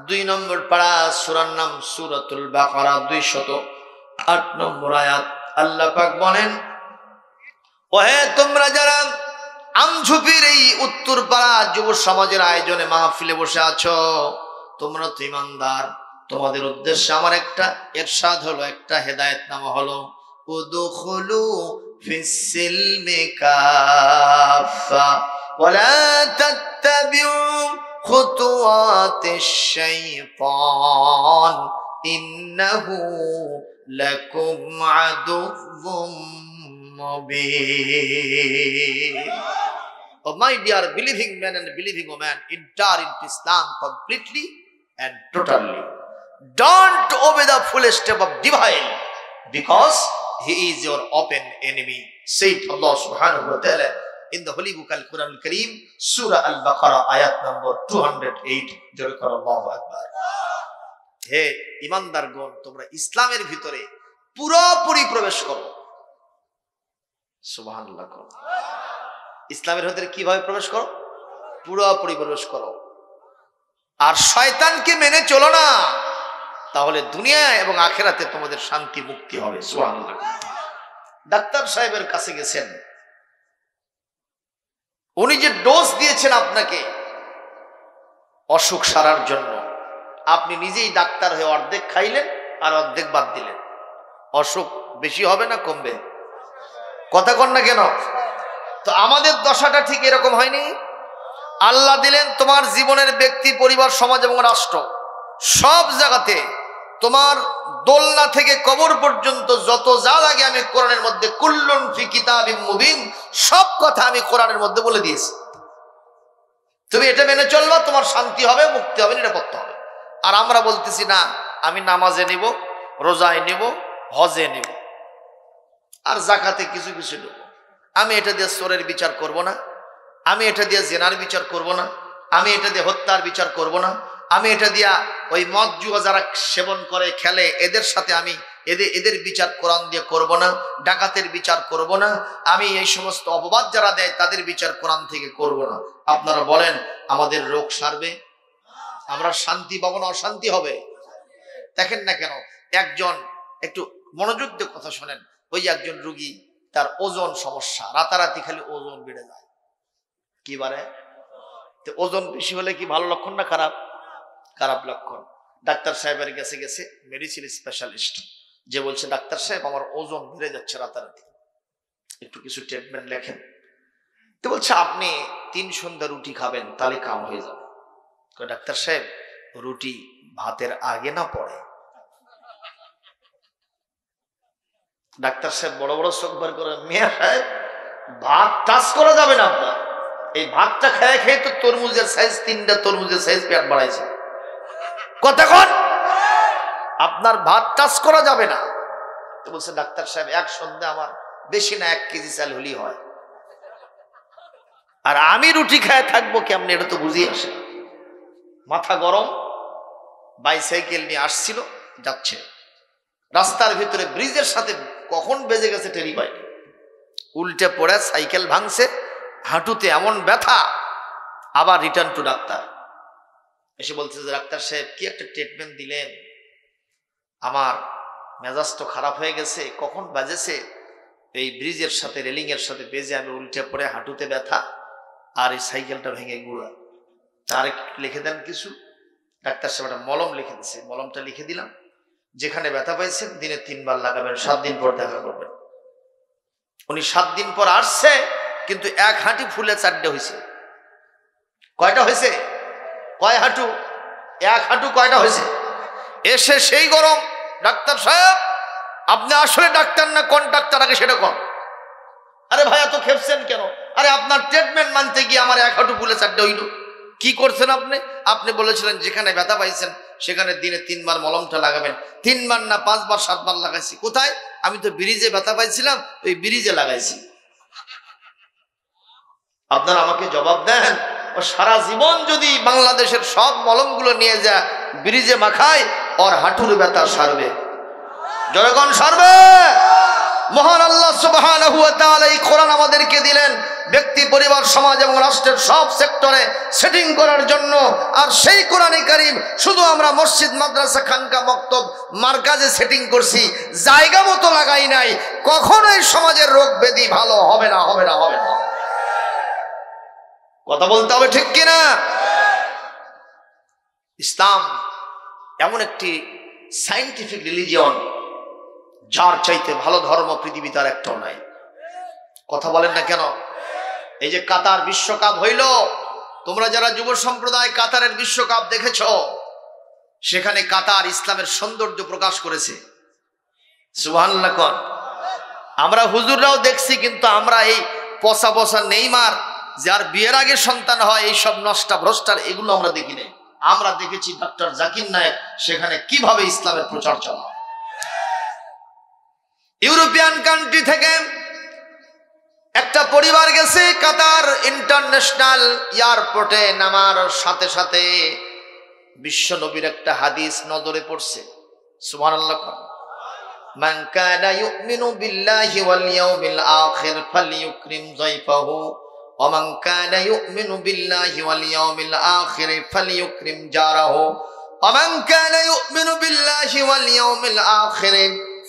2 নম্বর পারা, সূরার নাম সূরাতুল বাকারা, 208 নম্বর আয়াত। আল্লাহ পাক বলেন, ওহে তোমরা যারা আমঝুপির এই উত্তর পাড়া যুব সমাজের আয়োজনে মাহফিলে বসে আছো, তোমরা তো ঈমানদার, তোমাদের উদ্দেশ্যে আমার একটা ইরশাদ হলো, একটা হেদায়েতনামা হলো, উদখুলু ফিস-সিলমি কাফা ওয়ালা তাত্তাবিউ খুতুওয়াতিশ শাইতান ইন্নাহু লাকুম আদুউম Mubin. Oh my dear believing men and believing women, enter into Islam completely and totally. Don't obey the foolish step of devil, because he is your open enemy, said Allah subhanahu wa ta'ala in the holy book Al-Quran Al-Kareem, Surah Al-Baqarah, ayat number 208. জোরে করো আল্লাহু আকবার। হে ঈমানদারগণ, তোমরা ইসলামের ভিতরে পুরোপুরি প্রবেশ করো। সুবহানাল্লাহ। ইসলামের ভিতরে কিভাবে প্রবেশ করো? পুরোপুরি প্রবেশ করো। আর শয়তানকে মেনে চলো না, তাহলে দুনিয়া এবং আখিরাতে তোমাদের শান্তি মুক্তি হবে। সুবহানাল্লাহ। ডাক্তার সাহেবের কাছে গেছেন, উনি যে ডোজ দিয়েছেন আপনাকে অসুখ সারার জন্য, আপনি নিজেই ডাক্তার হয়ে অর্ধেক খাইলেন আর অর্ধেক বাদ দিলেন, অসুখ বেশি হবে না কমবে? কথা কন না কেন? তো আমাদের দশাটা ঠিক এরকম হয়নি? আল্লাহ দিলেন তোমার জীবনের ব্যক্তি, পরিবার, সমাজ এবং রাষ্ট্র, সব জায়গাতে তোমার দোলনা থেকে কবর পর্যন্ত যত যা লাগে আমি কোরআনের মধ্যে কুল্লুন ফি কিতাবিম মুবিন, সব কথা আমি কোরআনের মধ্যে বলে দিয়েছি। তুমি এটা মেনে চলবা, তোমার শান্তি হবে, মুক্তি হবে, নিরাপত্তা হবে। আর আমরা বলতেছি না, আমি নামাজে নিব, রোজায় নিব, হজে নিব, আর জাকাতে কিছু কিছু নেব, আমি এটা দিয়ে চোরের বিচার করব না, আমি এটা দিয়ে জেনার বিচার করব না, আমি এটা দিয়ে হত্যার বিচার করব না, আমি এটা দিয়া ওই মদ জুয়া যারা সেবন করে খেলে এদের সাথে আমি এদের বিচার কোরআন দিয়ে করব না, ডাকাতের বিচার করব না, আমি এই সমস্ত অপবাদ যারা দেয় তাদের বিচার কোরআন থেকে করব না। আপনারা বলেন আমাদের রোগ সারবে? আমরা শান্তি পাবো না অশান্তি হবে? দেখেন না কেন, একজন একটু মনোযোগ দিয়ে কথা শোনেন, ওই একজন রুগী, তার ওজন সমস্যা, রাতারাতি খালি ওজন বেড়ে যায়। কি বারে? ওজন বেশি হলে কি ভালো লক্ষণ না খারাপ? খারাপ লক্ষণ। ডাক্তার সাহেবের গেছে মেডিসিন স্পেশালিস্ট, যে বলছে ডাক্তার সাহেব আমার ওজন বেড়ে যাচ্ছে রাতারাতি, একটু কিছু ট্রিটমেন্ট লেখেন। তো বলছে আপনি 3 সন্ধ্যা রুটি খাবেন, তাহলে কাম হয়ে যাবে। ডাক্তার সাহেব রুটি ভাতের আগে না পড়ে। ডাক্তার সাহেব বড় বড় চোখ বার করে, মিয়া সাহেব ভাত টাচ করা যাবে না আপনার, এই ভাতটা খেয়ে খেয়ে তো তরমুজের সাইজ, 3টা তরমুজের সাইজ পেট বাড়াইছে। কতক্ষণ আপনার ভাত টাচ করা যাবে না? তো বলছে ডাক্তার সাহেব এক সন্ধ্যা আমার বেশি না 1 কেজি চাল হলেই হয়, আর আমি রুটি খায় থাকবো কেমনে, এটা তো বুঝিয়ে আসে। মাথা গরম, বাইসাইকেল নিয়ে আসছিল, যাচ্ছে রাস্তার ভিতরে ব্রিজের সাথে কখন বেজে গেছে টেরি পায়নি, উল্টে পড়ে সাইকেল ভাঙছে, হাঁটুতে এমন ব্যথা। আবার রিটার্ন টু ডাক্তার, এসে বলছে যে ডাক্তার সাহেব কি একটা ট্রিটমেন্ট দিলেন, আমার মেজাজ তো খারাপ হয়ে গেছে, কখন বাজেছে এই ব্রিজের সাথে রেলিং এর সাথে বেজে আমি উল্টে পড়ে হাঁটুতে ব্যথা, আর এই সাইকেলটা ভেঙে গুঁড়া, তার লিখে দেন কিছু। ডাক্তার সাহেব একটা মলম লিখে দিচ্ছে, মলমটা লিখে দিলাম, যেখানে ব্যথা পাইছেন দিনে 3 বার লাগাবেন, 7 দিন পর দেখা করবেন। উনি 7 দিন পর আসছে, কিন্তু 1 হাঁটু ফুলে 4টে হয়েছে। কয়টা হয়েছে? কয় হাঁটু? 1 হাঁটু কয়টা হয়েছে? এসে সেই গরম, ডাক্তার সাহেব আপনি আসলে ডাক্তার না কন্ট্রাক্টর, আগে সেটা কর। আরে ভাই এত খেপছেন কেন? আরে আপনার ট্রিটমেন্ট মানতে গিয়ে আমার 1 হাঁটু ফুলে 4টে হইল। কি করছেন আপনি? আপনি বলেছিলেন যেখানে ব্যথা পাইছেন সেখানে দিনে 3 বার মলমটা লাগাবেন। 3 বার না 5 বার 7 বার লাগাইছি। কোথায়? আমি তো ব্রিজে ব্যথা পাইছিলাম, ওই ব্রিজে লাগাইছি। আপনারা আমাকে জবাব দেন, ও সারা জীবন যদি বাংলাদেশের সব মলমগুলো নিয়ে যা ব্রিজে মাখায়, ওর হাঁটুর ব্যথা সারবে? জনগণ সারবে? মহান আল্লাহ সুবহানাহু ওয়া তাআলা এই কোরআন আমাদেরকে দিলেন ব্যক্তি, পরিবার, সমাজ এবং রাষ্ট্রের সব সেক্টরে সেটিং করার জন্য। আর সেই কোরআনে কারীম শুধু আমরা মসজিদ, মাদ্রাসা, খানকা, মক্তব, মারকাজে সেটিং করছি, জায়গা মতো লাগাই নাই। কখনোই সমাজের রোগ ব্যাধি ভালো হবে না, হবে না, হবে না। কথা বলতে হবে, ঠিক কিনা? ইসলাম এমন একটি সায়েন্টিফিক রিলিজিয়ন, যার চাইতে ভালো ধর্ম পৃথিবীতে আর একটাও নাই। কথা বলেন না কেন? এই যে কাতার বিশ্বকাপ হইল, তোমরা যারা যুব সম্প্রদায় কাতারের বিশ্বকাপ দেখেছ, সেখানে কাতার ইসলামের সৌন্দর্য প্রকাশ করেছে। সুবহানাল্লাহ কোন? আমরা হুজুররাও দেখছি, কিন্তু আমরা এই পচা পচা নেইমার, যার বিয়ের আগে সন্তান হয়, এইসব নষ্টা ভ্রষ্টার, এগুলো আমরা দেখি নাই। আমরা দেখেছি ডক্টর জাকির নায়েক সেখানে কিভাবে ইসলামের প্রচার চলা। ইউরোপিয়ান কান্ট্রি থেকে একটা পরিবার গেছে কাতার ইন্টারন্যাশনাল এয়ারপোর্টে, নামার সাথে সাথে বিশ্ব নবীর একটা হাদিস নজরে পড়ছে। সুবহানাল্লাহ। মান কানা ইউমিনু বিল্লাহি ওয়াল ইয়াউমিল আখির ফালইউকরিম যায়ফাহু ওয়া মান কানা ইউমিনু বিল্লাহি ওয়াল ইয়াউমিল আখির ফালইউকরিম জারাহু ওয়া মান কানা ইউমিনু বিল্লাহি ওয়াল ইয়াউমিল আখির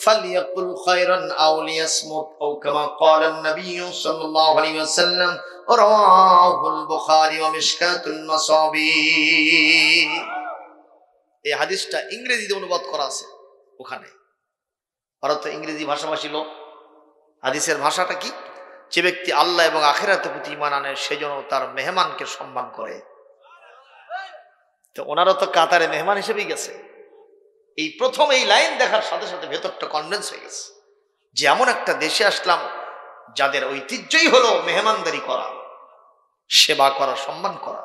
فليقل خيرا أو ليصمت أو كما قال النبي صلى الله عليه وسلم رواه البخاري ومشكاة المصابيح। এই হাদিসটা ইংরেজিতে অনুবাদ করা আছে ওখানে। ওরা তো ইংরেজি ভাষাভাষী লোক। হাদিসের ভাষাটা কি? যে ব্যক্তি আল্লাহ এবং আখিরাতের প্রতি ঈমান আনে সেজন্য তার মেহমানকে সম্মান করে। তো ওনারা তো কাতারে মেহমান হিসেবেই গেছে। এই প্রথম এই লাইন দেখার সাথে সাথে ভেতরটা কনভিন্স হয়ে গেছে যে এমন একটা দেশে আসলাম যাদের ঐতিহ্যই হলো মেহমানদারি করা, সেবা করা, সম্মান করা।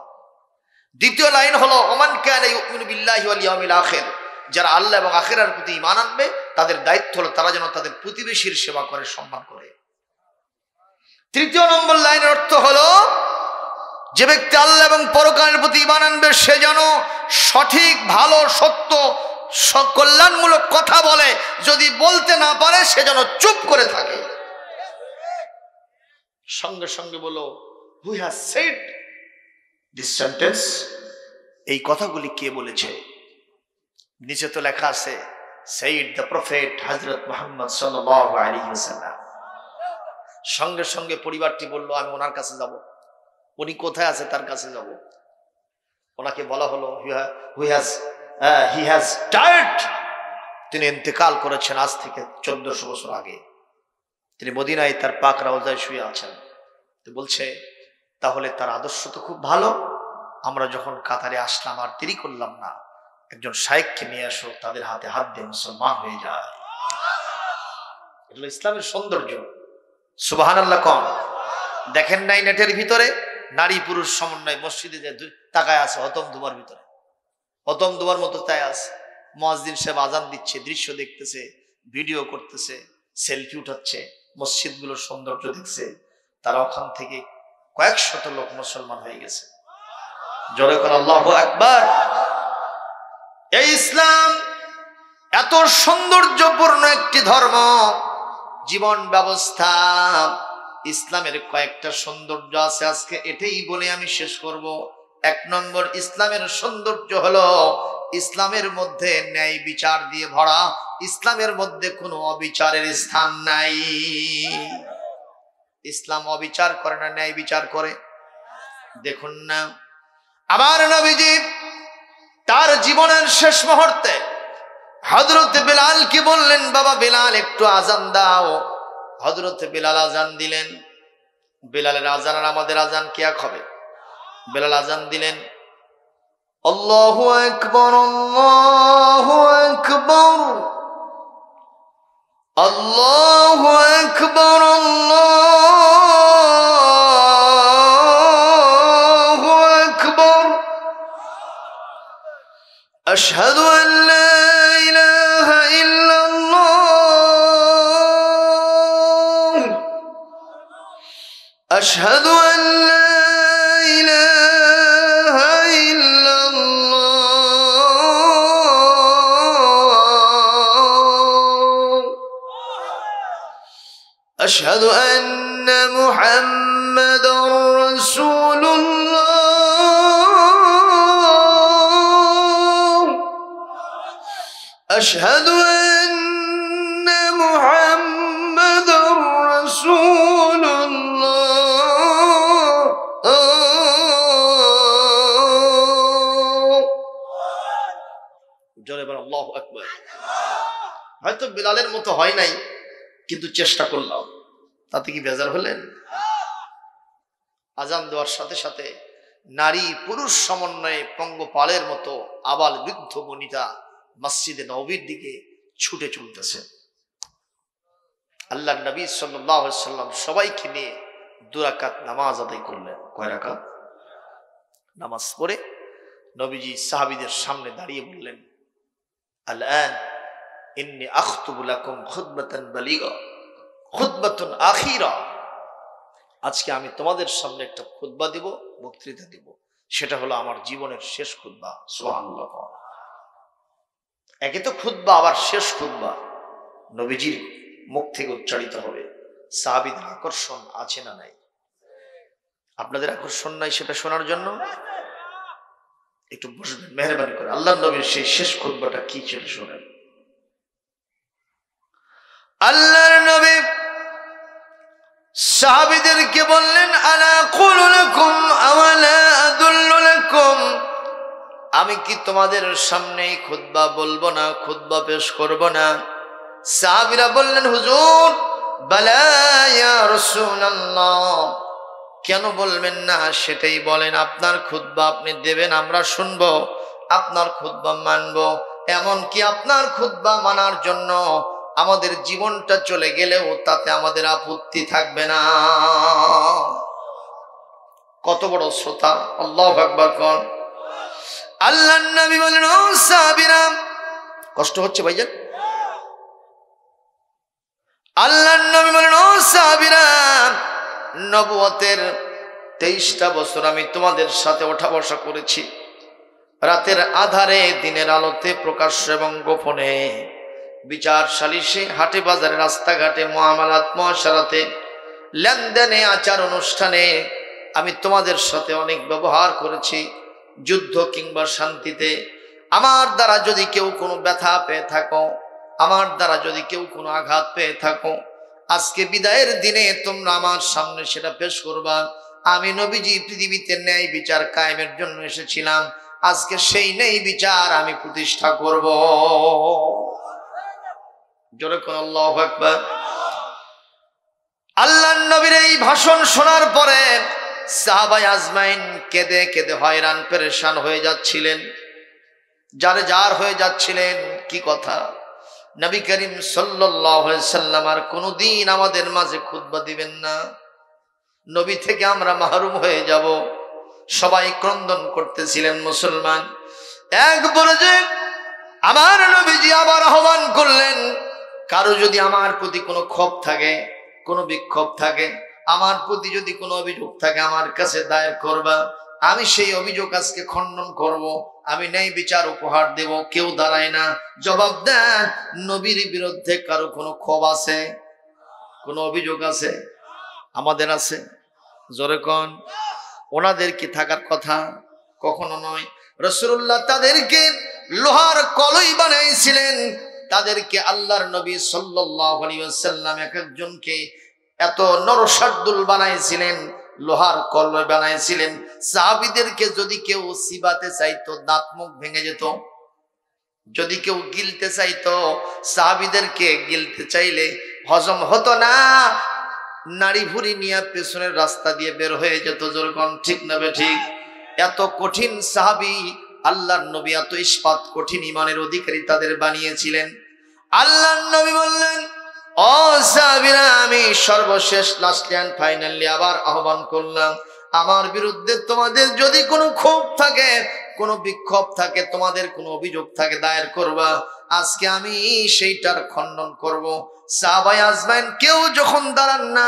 দ্বিতীয় লাইন হলো ওমান কানা ইউমিনু বিল্লাহি ওয়াল ইয়াউমিল আখির, যারা আল্লাহ এবং আখিরাতের প্রতি ঈমান আনবে তাদের দায়িত্ব হলো তারা যেন তাদের প্রতিবেশীর সেবা করে, সম্মান করে। তৃতীয় নম্বর লাইনের অর্থ হলো যে ব্যক্তি আল্লাহ এবং পরকালের প্রতি ঈমান আনবে সে যেন সঠিক, ভালো, সত্য, কল্যাণমূলক কথা বলে। যদি বলতে না পারে সে যেন চুপ করে থাকে। সঙ্গে সঙ্গে বলো, who has said this sentence? এই কথাগুলি কে বলেছে? নিচে তো লেখা আছে সাইয়্যিদ দ্য প্রফেট হযরত মুহাম্মদ সাল্লাল্লাহু আলাইহি ওয়াসাল্লাম। সঙ্গে সঙ্গে পরিবারটি বলল, আমি ওনার কাছে যাব। উনি কোথায় আছে তার কাছে যাব। ওনাকে বলা হলো he has died, তিনি ইন্তেকাল করেছেন আজ থেকে 1400 বছর আগে। তিনি মদিনায় তার পাক রওজায় শুয়ে আছেন। তো বলছে তাহলে তার আদর্শ তো খুব ভালো, আমরা যখন কাতারে আসলাম আর দেরি করলাম না, একজন শায়েখকে নিয়ে আসো, তাদের হাতে হাত দিয়ে মুসলমান হয়ে যায়। এগুলো ইসলামের সৌন্দর্য। সুবহানাল্লাহ কম। দেখেন নাই নেটের ভিতরে নারী পুরুষ সমন্বয় মসজিদে যে তাকায় আছে হতম দুবার ভিতরে, হতম দুবার মতো তাই আছে। মুয়াজ্জিন সাহেব আজান দিচ্ছে, দৃশ্য দেখতেছে, ভিডিও করতেছে, সেলফি উঠাচ্ছে, মসজিদগুলোর সৌন্দর্য দেখছে। তারা ওখান থেকে কয়েক শত লোক মুসলমান হয়ে গেছে। জোরে করে আল্লাহু আকবার। এই ইসলাম এত সৌন্দর্যপূর্ণ একটি ধর্ম, জীবন ব্যবস্থা। ইসলামের কয়েকটা সৌন্দর্য আছে, আজকে এটাই বলে আমি শেষ করব। 1 নম্বর ইসলামের সৌন্দর্য হলো ইসলামের মধ্যে ন্যায় বিচার দিয়ে ভরা। ইসলামের মধ্যে কোনো অবিচারের স্থান নাই। ইসলাম অবিচার করে না, ন্যায় বিচার করে। দেখুন না, আমার নবীজি তার জীবনের শেষ মুহূর্তে হযরত বেলালকে বললেন, বাবা বেলাল একটু আজান দাও। হযরত বেলাল আজান দিলেন। বেলালের আজান আর আমাদের আজান কি এক হবে? বেলাল আজান দিলেন, আল্লাহু আকবার, আল্লাহু আকবার, আল্লাহু আকবার, আল্লাহু আকবার, আশহাদু আন লা ইলাহা ইল্লাল্লাহ, আশহাদু আন লা ইলাহা ইল্লাল্লাহ, আশহাদু আন্না মুহাম্মাদার রাসূলুল্লাহ, আশহাদু আন্না মুহাম্মাদার রাসূলুল্লাহ। জোরে বলো আল্লাহু আকবার। হয়তো বিলালের মতো হয় নাই, কিন্তু চেষ্টা করলাম। তাতে কি বেজার হলেন? আজান দেওয়ার সাথে সাথে নারী পুরুষ সমন্বয়ে পঙ্গপালের মতো আবাল বৃদ্ধ বনিতা মসজিদে নববীর দিকে ছুটে চলতেছে। আল্লাহর নবী সাল্লাল্লাহু আলাইহি সাল্লাম সবাইকে নিয়ে 2 রাকাত নামাজ আদায় করলেন। কয় রাকাত? নামাজ পড়ে নবীজি সাহাবীদের সামনে দাঁড়িয়ে বললেন, আল-আন ইন্নী আখতুবু লাকুম খুতবাতান বালিগা, খুতবাতুন আখিরা। আজকে আমি তোমাদের সামনে একটা খুতবা দিব, বক্তৃতা দিব। সেটা হলো আমার জীবনের শেষ খুতবা। সুবহানাল্লাহ। একে তো খুতবা, আবার শেষ খুতবা নবীজির মুখ থেকে উচ্চারিত হবে। সাহাবীদের আকর্ষণ আছে না নাই? আপনাদের আকর্ষণ নাই সেটা শোনার জন্য? একটু বসবেন মেহরবানি করে। আল্লাহর নবীর সেই শেষ খুতবাটা কি ছিল শোনেন। আল্লাহর নবী সাহাবীদেরকে বললেন, আলা কুলু লাকুম আওয়ালা আদুল্লু লাকুম, আমি কি তোমাদের সামনে খুতবা বলবো না, খুতবা পেশ করব না? সাহাবীরা বললেন, হুজুর বালা ইয়া রাসূলুল্লাহ, কেন বলবেন না সেটাই বলেন। আপনার খুতবা আপনি দেবেন, আমরা শুনবো, আপনার খুতবা মানবো। এমন কি আপনার খুতবা মানার জন্য আমাদের জীবনটা চলে গেলেও তাতে আমাদের আপত্তি থাকবে না। কত বড় শ্রোতা! আল্লাহু আকবার কোন। আল্লাহর নবী বলেন, ও সাহাবীরা, কষ্ট হচ্ছে ভাইজান? আল্লাহর নবী বলেন, ও সাহাবীরা, নবুয়তের 23টা বছর আমি তোমাদের সাথে ওঠা বসা করেছি। রাতের আধারে, দিনের আলোতে, প্রকাশ্য এবং গোপনে, বিচার সালিশে, হাটে বাজারে, রাস্তাঘাটে, মুআমালাত মুআশারাতে, লেনদেনে, আচার অনুষ্ঠানে আমি তোমাদের সাথে অনেক ব্যবহার করেছি। যুদ্ধ কিংবা শান্তিতে আমার দ্বারা যদি কেউ কোনো ব্যথা পেয়ে থাকো, আমার দ্বারা যদি কেউ কোনো আঘাত পেয়ে থাকো, আজকে বিদায়ের দিনে তোমরা আমার সামনে সেটা পেশ করবা। আমি নবীজি পৃথিবীতে ন্যায় বিচার কায়েমের জন্য এসেছিলাম, আজকে সেই ন্যায় বিচার আমি প্রতিষ্ঠা করব। জোরে কোন আল্লাহু আকবার। আল্লাহর নবীর এই ভাষণ শোনার পরে সাহাবায়ে আজমাইন কেঁদে কেঁদে হয়রান পেরেশান হয়ে যাচ্ছিলেন। যারে যার হয়ে যাচ্ছিলেন। কি কথা, নবী করিম সাল্লাল্লাহু আলাইহি সাল্লাম আর কোনদিন আমাদের মাঝে খুতবা দিবেন না, নবী থেকে আমরা মাহরুম হয়ে যাব। সবাই ক্রন্দন করতেছিলেন মুসলমান। এক পর্যায়ে আমার নবীজি আবার আহ্বান করলেন, কারো যদি আমার প্রতি কোনো ক্ষোভ থাকে, কোনো বিক্ষোভ থাকে, আমার প্রতি যদি কোনো অভিযোগ থাকে, আমার কাছে দায়ের করবা, আমি সেই অভিযোগ আজকে খণ্ডন করব, আমি ন্যায় বিচার উপহার দেব। কেউ দাঁড়ায় না, জবাব দেন, নবীর বিরুদ্ধে কারো কোনো ক্ষোভ আছে, কোনো অভিযোগ আছে? আমাদের আছে, জোরে কোন। ওনাদের কি থাকার কথা? কখনো নয়। রাসূলুল্লাহ তাদেরকে লোহার কলই বানাইছিলেন, তাদেরকে আল্লাহর নবী সাল্লাল্লাহু আলাইহি ওয়াসাল্লাম এক একজনকে এত নরসাদ্দুল বানাইছিলেন, লোহার কলই বানাইছিলেন। সাহাবীদেরকে যদি কেউ চিবাতে চাইতো, দাঁত মুখ ভেঙে যেত। যদি কেউ গিলতে চাইতো, সাহাবীদেরকে গিলতে চাইলে হজম হতো না, নাড়ি ভুড়ি নিয়ে পেছনের রাস্তা দিয়ে বের হয়ে যেত। যেরকম ঠিক না ঠিক? এত কঠিন সাহাবী আল্লাহর নবী, এত ইস্পাত কঠিন ইমানের অধিকারী তাদের বানিয়েছিলেন। আল্লাহর নবী বললেন, ও সাহাবীরা, আমি সর্বশেষ লাস্ট এন্ড ফাইনালি আবার আহ্বান করলাম, আমার বিরুদ্ধে তোমাদের যদি কোনো ক্ষোভ থাকে, কোনো বিক্ষোভ থাকে, তোমাদের কোনো অভিযোগ থাকে, দায়ের করবা। আজকে আমি সেইটার খণ্ডন করব। সাহাবায়ে আজমাইন কেউ যখন দাঁড়ান না,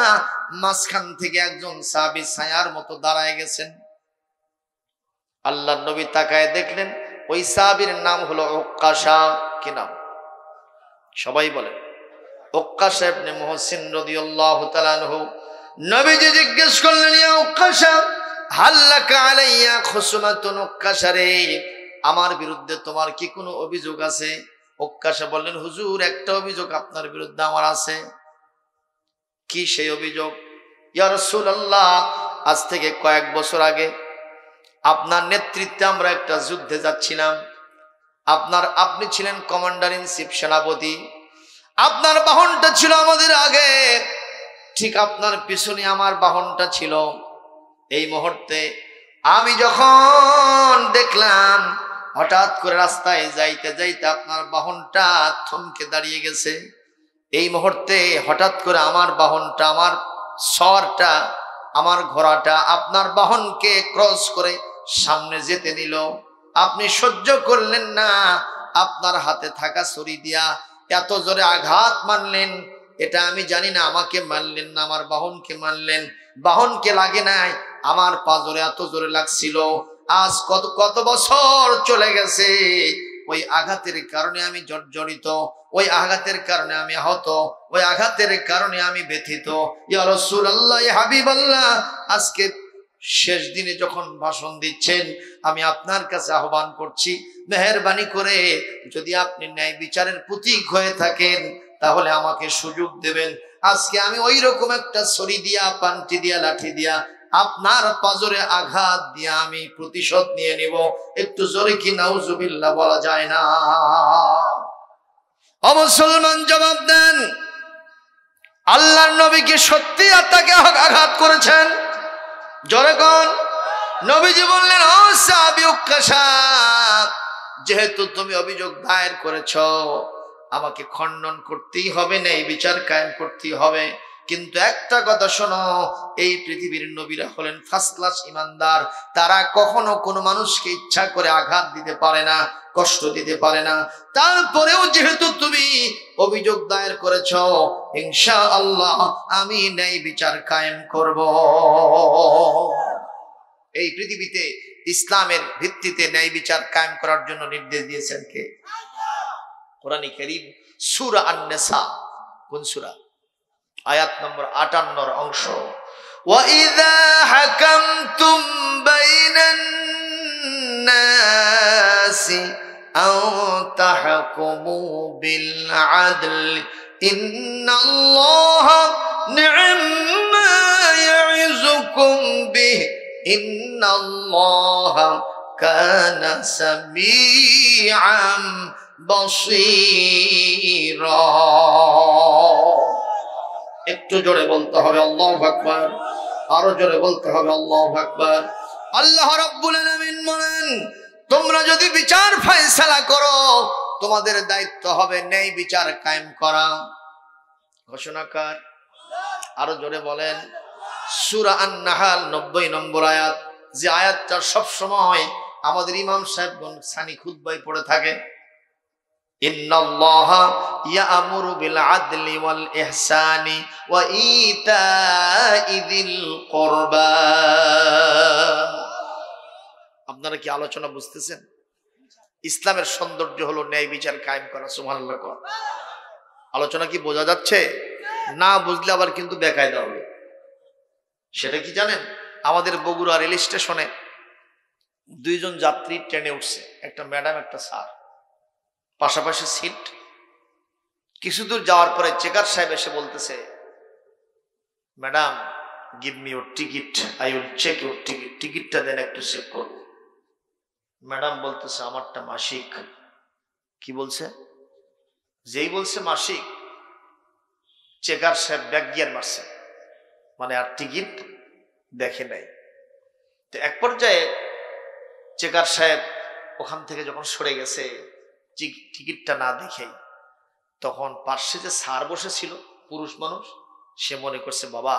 মাঝখান থেকে একজন সাহাবী ছায়ার মতো দাঁড়ায় গেছেন। আল্লাহর নবী তাকায় দেখলেন, ওই সাহাবীর নাম হলো উক্কাশা। কি নাম? সবাই বলেন। উক্কাশা ইবনে মুহসিন রাদিয়াল্লাহু তাআলা আনহু। নবীজি জিজ্ঞেস করলেন, ইয়া উক্কাশা, হাল্লাকা আলাইয়া খুসুমাতুন। উক্কাশা রে, আমার বিরুদ্ধে তোমার কি কোনো অভিযোগ আছে? উক্কাশা বললেন, হুজুর, একটা অভিযোগ আপনার বিরুদ্ধে আমার আছে। কি সেই অভিযোগ? ইয়া রাসূলুল্লাহ, আজ থেকে কয়েক বছর আগে আপনার নেতৃত্বে আমরা একটা যুদ্ধে যাচ্ছিলাম। আপনি ছিলেন কমান্ডার ইন চিফ, সেনাপতি। আপনার বাহনটা ছিল আমাদের আগে, ঠিক আপনার পিছনে আমার বাহনটা ছিল। এই মুহূর্তে আমি যখন দেখলাম হঠাৎ করে রাস্তায় যাইতে যাইতে আপনার বাহনটা থমকে দাঁড়িয়ে গেছে, এই মুহূর্তে হঠাৎ করে আমার বাহনটা, আমার সওয়ারটা, আমার ঘোড়াটা আপনার বাহনকে ক্রস করে সামনে যেতে নিল। আপনি সহ্য করলেন না, আপনার হাতে থাকা ছুরি দিয়া এত জোরে আঘাত মারলেন। এটা আমি জানি না, আমাকে মারলেন না আমার বাহনকে মারলেন। বাহনকে লাগে নাই, আমার পা জোরে এত জোরে লাগছিল। আজ কত বছর চলে গেছে, ওই আঘাতের কারণে আমি জর্জরিত, ওই আঘাতের কারণে আমি আহত, ওই আঘাতের কারণে আমি ব্যথিত। ইয়া রাসূলুল্লাহ, ইয়া হাবিবাল্লাহ, আজকে শেষ দিনে যখন ভাষণ দিচ্ছেন, আমি আপনার কাছে আহ্বান করছি, মেহেরবানি করে যদি আপনি ন্যায় বিচারের প্রতীক হয়ে থাকেন, তাহলে আমাকে সুযোগ দেবেন। আজকে আমি ওই রকম একটা ছড়ি দিয়া, পান্টি দিয়া, লাঠি দিয়া আপনার পাজরে আঘাত দিয়া আমি প্রতিশোধ নিয়ে নিব। একটু জোরে কি নাউজুবিল্লাহ বলা যায় না? ও মুসলমান, জবাব দেন, আল্লাহর নবী কি সত্যি তাকে আঘাত করেছেন? জোরে কোন। নবীজি বললেন, ও সাহাবী উক্কাশা, যেহেতু তুমি অভিযোগ দায়ের করেছ, আমাকে খণ্ডন করতেই হবে, ন্যায় বিচার কায়েম করতেই হবে। কিন্তু একটা কথা শোনো, এই পৃথিবীর নবীরা হলেন ফার্স্ট ক্লাস ইমানদার। তারা কখনো কোনো মানুষকে ইচ্ছা করে আঘাত দিতে পারে না, কষ্ট দিতে পারে না। তারপরেও যেহেতু তুমি অভিযোগ দায়ের করেছ, ইনশাআল্লাহ আমি ন্যায় বিচার কায়েম করব। এই পৃথিবীতে ইসলামের ভিত্তিতে ন্যায় বিচার কায়েম করার জন্য নির্দেশ দিয়েছেন কে? কোরআন কারীম সূরা আন-নিসা। কোন সূরা? আয়াত নম্বর 58 অংশ। ওয়া ইযা হাকামতুম বাইনান নাসি আও তাহকুমু বিল আদল ইন্নাল্লাহা নি'মা ইয়া'iযুকুম বিহি ইন্নাল্লাহা কানা সামিআন বাসীরা। একটু জোরে বলতে হবে আল্লাহু আকবার, আরো জোরে বলতে হবে আল্লাহু আকবার। আল্লাহ রাব্বুল আলামিন বলেন, তোমরা যদি বিচার ফয়সালা করো তোমাদের দায়িত্ব হবে ন্যায় বিচার কায়েম করা। ঘোষণাকার আরো জোরে বলেন। সূরা আন-নাহল 90 নম্বর আয়াত, যে আয়াতটা সব সময় আমাদের ইমাম সাহেবগণ সানি খুতবায় পড়ে থাকেন। ইন্নাল্লাহা ইয়া'মুরু বিল আদলি ওয়াল ইহসানি ওয়া ইতাই যিল কুরবা। আপনারা কি আলোচনা বুঝতেছেন? ইসলামের সৌন্দর্য হলো ন্যায় বিচার কায়েম করা। সুবহানাল্লাহ। আলোচনা কি বোঝা যাচ্ছে? না বুঝলে আবার কিন্তু বেকায়দা হবে। সেটা কি জানেন? আমাদের বগুড়া রেল স্টেশনে দুইজন যাত্রী ট্রেনে উঠছে, একটা ম্যাডাম একটা স্যার, পাশাপাশি সিট। কিছু দূর যাওয়ার পরে চেকার সাহেব এসে বলতেছে, madam give me your ticket, I will check your ticket, টিকিটটা দেন একটু চেক করবো। ম্যাডাম বলতেছে আমারটা মাসিক। কি বলছে? যেই বলছে মাসিক, চেকার সাহেব ব্যাক গিয়ার মারছে, মানে আর টিকিট দেখে নাই। তো এক পর্যায়ে চেকার সাহেব ওখান থেকে যখন সরে গেছে টিকিটটা না দেখেই, তখন পার্শ্বে যে স্যার বসেছিল পুরুষ মানুষ, সে মনে করছে বাবা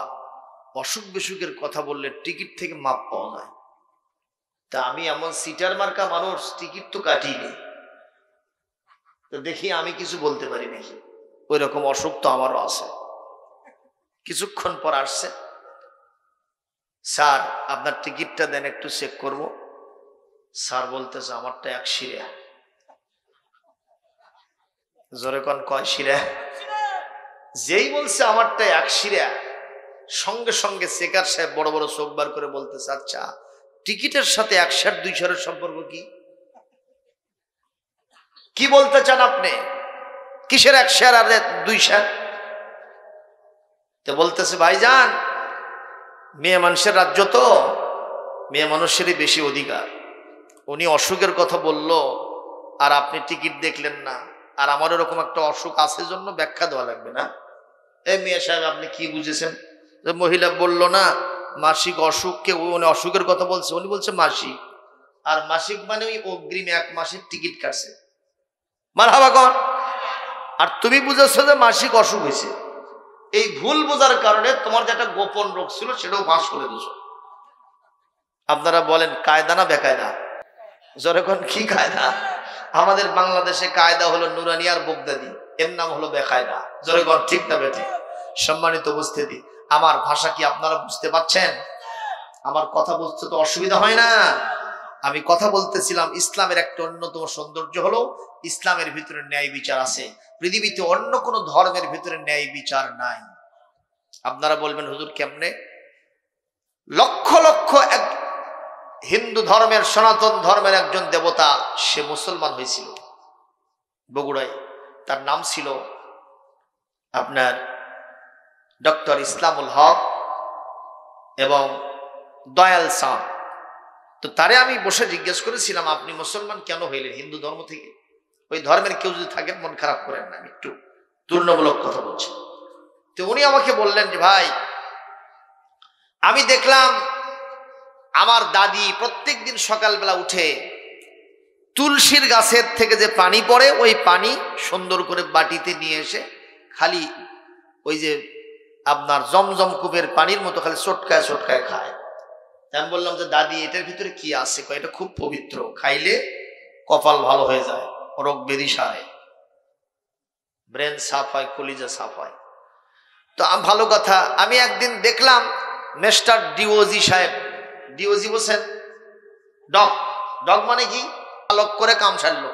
অসুখ বিসুখের কথা বললে টিকিট থেকে মাপ পাওয়া যায়, তা আমি এমন সিটার মার্কা মানুষ, টিকিট তো কাটিনি, তো দেখি আমি কিছু বলতে পারি নাকি, ওই রকম অসুখ তো আমারও আছে। কিছুক্ষণ পর আসছে, স্যার আপনার টিকিটটা দেন একটু চেক করব। স্যার বলতেছে আমারটা 1 শিরা। জোরে কোন কয় শিরা? যেই বলছে আমারটা 1 শিরা, সঙ্গে সঙ্গে চেকার সাহেব বড় বড় চোখ বার করে বলতেছে আচ্ছা টিকিটের সাথে 1 শের 2 শের সম্পর্ক কি? কি বলতে চান আপনি? কিসের 1 শের আর 2 শের? তো বলতেছে ভাইজান মেয়ে মানুষের রাজ্য, তো মেয়ে মানুষেরই বেশি অধিকার। উনি অসুখের কথা বলল আর আপনি টিকিট দেখলেন না, আর আমার এরকম একটা অসুখ আছে জন্য ব্যাখ্যা দেওয়া লাগবে না। এই মেয়ে সাহেব আপনি কি বুঝেছেন? যে মহিলা বলল না মাসিক অসুখকে, উনি অসুখের কথা বলছে, উনি বলছে মাসিক, আর মাসিক মানে ওই অগ্রিম 1 মাসের টিকিট কাটছে। মারহাবা কর। আর তুমি বুঝেছো যে মাসিক অসুখ হয়েছে। এই ভুল বোঝার কারণে তোমার যেটা গোপন রোগ ছিল সেটাও ফাঁস করে দিয়েছ। আপনারা বলেন কায়দা না বেকায়দা? যখন কি কায়দা? আমাদের বাংলাদেশে কায়দা হলো নুরানি আর বগদাদি, এর নাম হলো বেকায়দা। যখন ঠিক না বেঠিক? সম্মানিত উপস্থিতি, আমার ভাষা কি আপনারা বুঝতে পারছেন? আমার কথা বুঝতে তো অসুবিধা হয় না? আমি কথা বলতেছিলাম ইসলামের একটা অন্যতম সৌন্দর্য হলো ইসলামের ভিতরে ন্যায় বিচার আছে। পৃথিবীতে অন্য কোন ধর্মের ভিতরে ন্যায় বিচার নাই। আপনারা বলবেন হুজুর কেমনে? লক্ষ লক্ষ এক হিন্দু ধর্মের, সনাতন ধর্মের একজন দেবতা, সে মুসলমান হয়েছিল বগুড়ায়। তার নাম ছিল আপনার ডক্টর ইসলামুল হক এবং দয়াল শাহ। তো তারে আমি বসে জিজ্ঞেস করেছিলাম আপনি মুসলমান কেন হইলেন হিন্দু ধর্ম থেকে? ওই ধর্মের কেউ যদি থাকেন মন খারাপ করেন না, আমি একটু তুলনামূলক কথা বলছি। তো উনি আমাকে বললেন যে ভাই আমি দেখলাম আমার দাদি প্রত্যেকদিন সকালবেলা উঠে তুলসীর গাছের থেকে যে পানি পড়ে ওই পানি সুন্দর করে বাটিতে নিয়ে এসে খালি ওই যে আপনার জমজম কূপের পানির মতো খালি চটকায় চটকায় খায়। আমি বললাম যে দাদি এটার ভিতরে কি আছে? এটা খুব পবিত্র, খাইলে কপাল ভালো হয়ে যায়, রোগ ব্যাধি সারে, ব্রেন সাফ হয়, কলিজা সাফ হয়। তো ভালো কথা। আমি একদিন দেখলাম মিস্টার ডিওজি সাহেব, ডিওজি বলছেন ডগ, ডগ মানে কি? আলোক করে কাম সারল।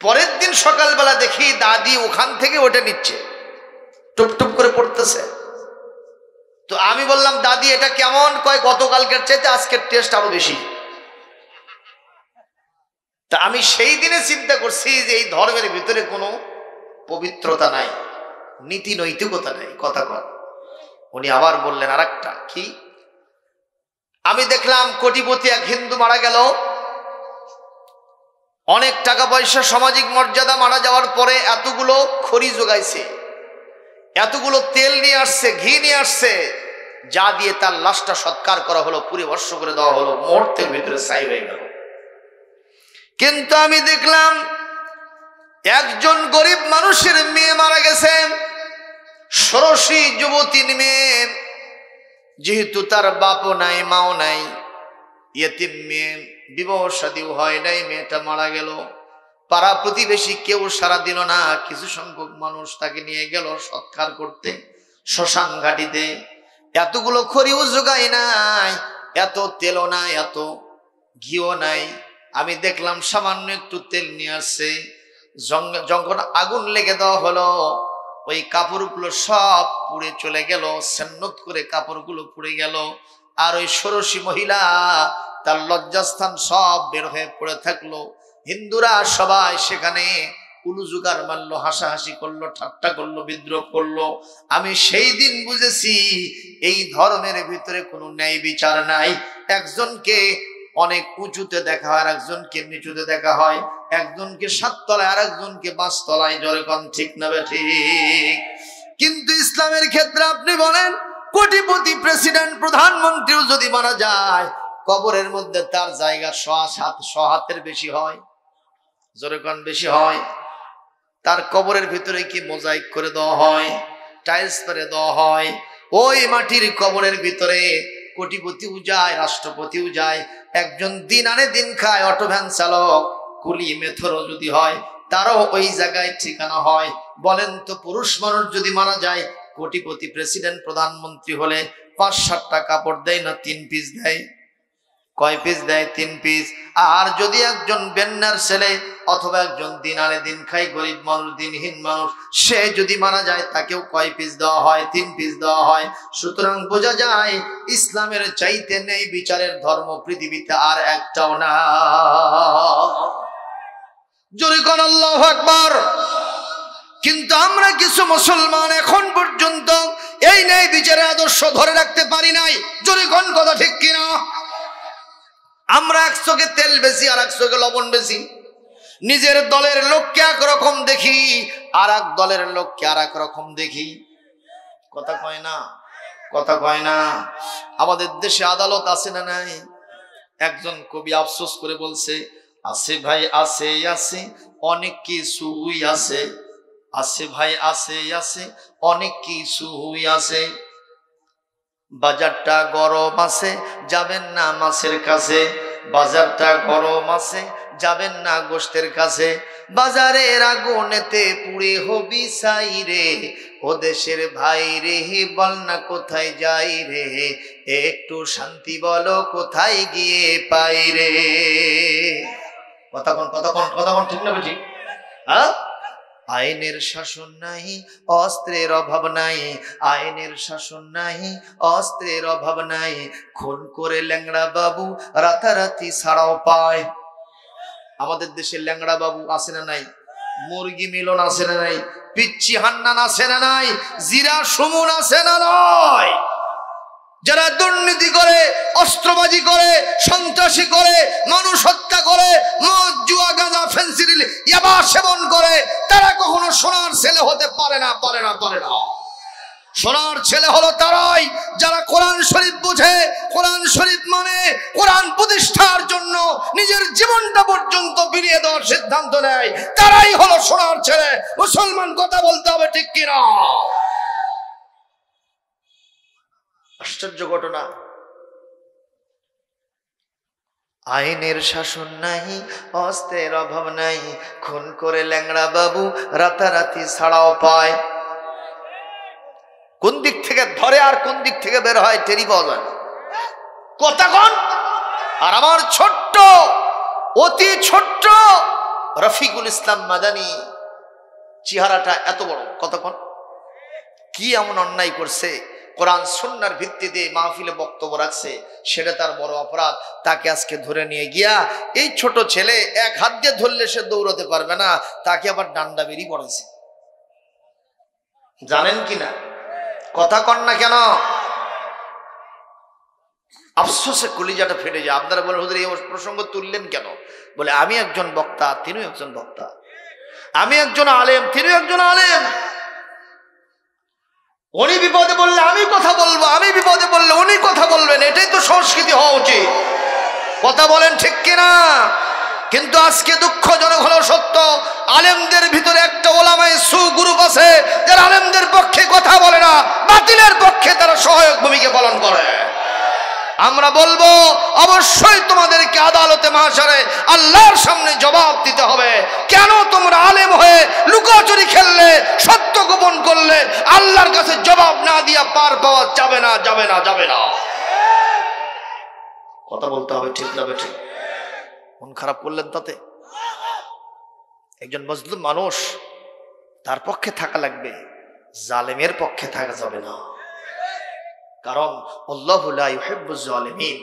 পরের দিন সকালবেলা দেখি দাদি ওখান থেকে ওটা নিচ্ছে, টুপ টুপ করে পড়তেছে। তো আমি বললাম দাদি এটা কেমন? কয় গতকালকের চাইতে আজকের টেস্ট আরো বেশি। তা আমি সেই দিনে চিন্তা করছি যে এই ধর্মের ভিতরে কোনো পবিত্রতা নাই, নীতি নৈতিকতা নাই। কথা কর। উনি আবার বললেন আর একটা কি? আমি দেখলাম কোটিপতি এক হিন্দু মারা গেল, অনেক টাকা পয়সা, সামাজিক মর্যাদা, মারা যাওয়ার পরে এতগুলো খড়ি জোগাইছে, এতগুলো তেল নিয়ে আসছে, ঘি নিয়ে আসছে, যা দিয়ে তার লাশটা সৎকার করা হলো, পুরে ভস্ম করে দেওয়া হলো, মুহূর্তের ভিতরে ছাই হয়ে গেল। কিন্তু আমি দেখলাম একজন গরিব মানুষের মেয়ে মারা গেছে, ষোড়শী যুবতীর মেয়ে, যেহেতু তার বাপও নাই মাও নাই, ইয়েতিম মেয়ে, বিবাহ শাদীও হয় নাই, মেয়েটা মারা গেল। পাড়া প্রতিবেশী কেউ সাড়া দিল না। কিছু সংখ্যক মানুষ তাকে নিয়ে গেল সৎকার করতে শ্মশান ঘাটিতে। এতগুলো খড়িও জোগায় নাই, এত তেলও নাই, এত ঘিও নাই। আমি দেখলাম সামান্য একটু তেল নিয়ে আসছে। যখন আগুন লেগে দেওয়া হলো, ওই কাপড়গুলো সব পুড়ে চলে গেল, সেন্নত করে কাপড়গুলো পুড়ে গেল। আর ওই ষোড়শী মহিলা, তার লজ্জাস্থান সব বের হয়ে পড়ে থাকলো। হিন্দুরা সবাই সেখানে উলুজুগার মারলো, হাসাহাসি করলো, ঠাট্টা করলো, বিদ্রোহ করলো। আমি সেই দিন বুঝেছি এই ধর্মের ভিতরে কোনো ন্যায় বিচার নাই। একজনকে অনেক উঁচুতে দেখা হয়, আর একজনকে নিচুতে দেখা হয়, একজনকে 7 তলায় আর একজনকে 5 তলায়। জোরে কোন ঠিক না ঠিক? কিন্তু ইসলামের ক্ষেত্রে আপনি বলেন, কোটিপতি প্রেসিডেন্ট প্রধানমন্ত্রীও যদি মারা যায়, কবরের মধ্যে তার জায়গা 100 হাতের বেশি হয়। জোরে কোন বেশি হয়? তার কবরের ভিতরে কি মোজাইক করে দেওয়া হয়, টাইলস করে দেওয়া হয়। ওই মাটির কবরের ভিতরে কোটিপতিও যায়, রাষ্ট্রপতিও যায়। একজন দিন আনে দিন খায় অটো ভ্যান চালক, কুলি মেথরও যদি হয়, তারও ওই জায়গায় ঠিকানা হয়। বলেন তো, পুরুষ মানুষ যদি মারা যায়, কোটিপতি প্রেসিডেন্ট প্রধানমন্ত্রী হলে 5-7টা কাপড় দেয় না 3 পিস দেয়? কয় পিস দেয়? 3 পিস। আর যদি একজন বেন্নার ছেলে অথবা একজন দিন আনে দিন খাই গরিব মানুষ, দিনহীন মানুষ, সে যদি মারা যায়, তাকেও কয় পিস দেওয়া হয়? 3 পিস দেওয়া হয়। সুতরাং বোঝা যায় ইসলামের চাইতে নেই বিচারের ধর্ম পৃথিবীতে আর একটাও না। জোরে কোন আল্লাহু আকবার। কিন্তু আমরা কিছু মুসলমান এখন পর্যন্ত এই ন্যায় বিচারের আদর্শ ধরে রাখতে পারি নাই। জোরে কোন কথা ঠিক কিনা? আমরা 1 চোখে তেল বেশি আর 1 চোখে লবণ বেশি। নিজের দলের লোককে একরকম দেখি, আর এক দলের লোককে আর এক রকম দেখি। কথা কয় না? কথা কয় না? আমাদের দেশে আদালত আছে না নাই? একজন কবি আফসোস করে বলছে, আছে ভাই আছে, আছে অনেক কিছুই আছে। আছে ভাই আছে, আছে অনেক কিছুই আছে। বাজারটা গরম আছে, যাবেন না মাছের কাছে। বাজারটা গরম আছে, যাবেন না গোশতের কাছে। বাজারের আগুনেতে পুড়ে হবি ছাই রে, ও দেশের ভাই রে, বল না কোথায় যাই রে, একটু শান্তি বলো কোথায় গিয়ে পাই রে। কতক্ষণ কতক্ষণ কতক্ষণ ঠিক না ঠিক? হ্যাঁ, আইনের শাসন নাই, অস্ত্রের অভাব নাই। আইনের শাসন নাই, অস্ত্রের অভাব নাই। খুন করে ল্যাংড়া বাবু রাতারাতি ছাড়াও পায়। আমাদের দেশে ল্যাংড়া বাবু আছে না নাই? মুরগি মিলন আছে না নাই? পিচ্চি হান্নান আছে না নাই? জিরা সুমন আছে না নাই? যারা দুর্নীতি করে, অস্ত্রবাজি করে, সন্ত্রাসী করে, মানুষ হত্যা করে, মদ জুয়া গাঁজা ফেন্সিডিল ইয়াবা সেবন করে, তারা কখনো সোনার ছেলে হতে পারে না, পারে না, পারে না। সোনার ছেলে হলো তারাই যারা কোরআন শরীফ বুঝে, কোরআন শরীফ মানে, কোরআন প্রতিষ্ঠার জন্য নিজের জীবনটা পর্যন্ত বিলিয়ে দেওয়ার সিদ্ধান্ত নেয়। তারাই হলো সোনার ছেলে। মুসলমান কথা বলতে হবে, ঠিক কিনা? আশ্চর্য ঘটনা। আইনের শাসন নাই, অস্ত্রের অভাব নাই। খুন করে ল্যাংড়া বাবু রাতারাতি ছাড়াও পায়। কোন দিক থেকে ধরে আর কোন দিক থেকে বের হয় টেরি পাওয়া যায়। কথা কন। আর আমার ছোট্ট, অতি ছোট্ট রফিকুল ইসলাম মাদানী, চেহারাটা এত বড়। কথা কন। কি এমন অন্যায় করছে? কোরআন সুন্নাহর ভিত্তিতে মাহফিলে বক্তব্য রাখছে, সেটা তার বড় অপরাধ। তাকে আজকে ধরে নিয়ে গিয়া, এই ছোট ছেলে এক হাত দিয়ে ধরলে সে দৌড়াতে পারবে না, তাকে আবার ডান্ডা বেরি পড়েছে। জানেন কিনা? কথা কন না কেন? আফসোসে কলিজাটা ফেটে যায়। আপনারা বলেন, হুজুর এই প্রসঙ্গ তুললেন কেন? বলে, আমি একজন বক্তা, তিনিও একজন বক্তা। আমি একজন আলেম, তিনিও একজন আলেম। উনি বিপদে বললে আমি কথা বলবো, আমি বিপদে বললে উনি কথা বলবেন, এটাই তো সংস্কৃতি হওয়া উচিত। কথা বলেন ঠিক কিনা? কিন্তু আজকে দুঃখজনক হলো সত্য, আলেমদের ভিতরে একটা ওলামায়ে সু গ্রুপ আছে যারা আলেমদের পক্ষে কথা বলে না, বাতিলের পক্ষে তারা সহায়ক ভূমিকা পালন করে। আমরা বলবো অবশ্যই তোমাদেরকে আদালতে মাহশারে আল্লাহর সামনে জবাব দিতে হবে। কেন তোমরা আলেম হয়ে লুকোচুরি খেললে, সত্য গোপন করলে? আল্লাহর কাছে জবাব না দিয়া পার পাওয়া যাবে না, যাবে না, যাবে না। কথা বলতে হবে, ঠিক না বেঠিক? মন খারাপ করলেন তাতে? একজন মজলুম মানুষ, তার পক্ষে থাকা লাগবে, জালেমের পক্ষে থাকা যাবে না। কারণ আল্লাহু লা ইউহিব্বুজ জালিমিন।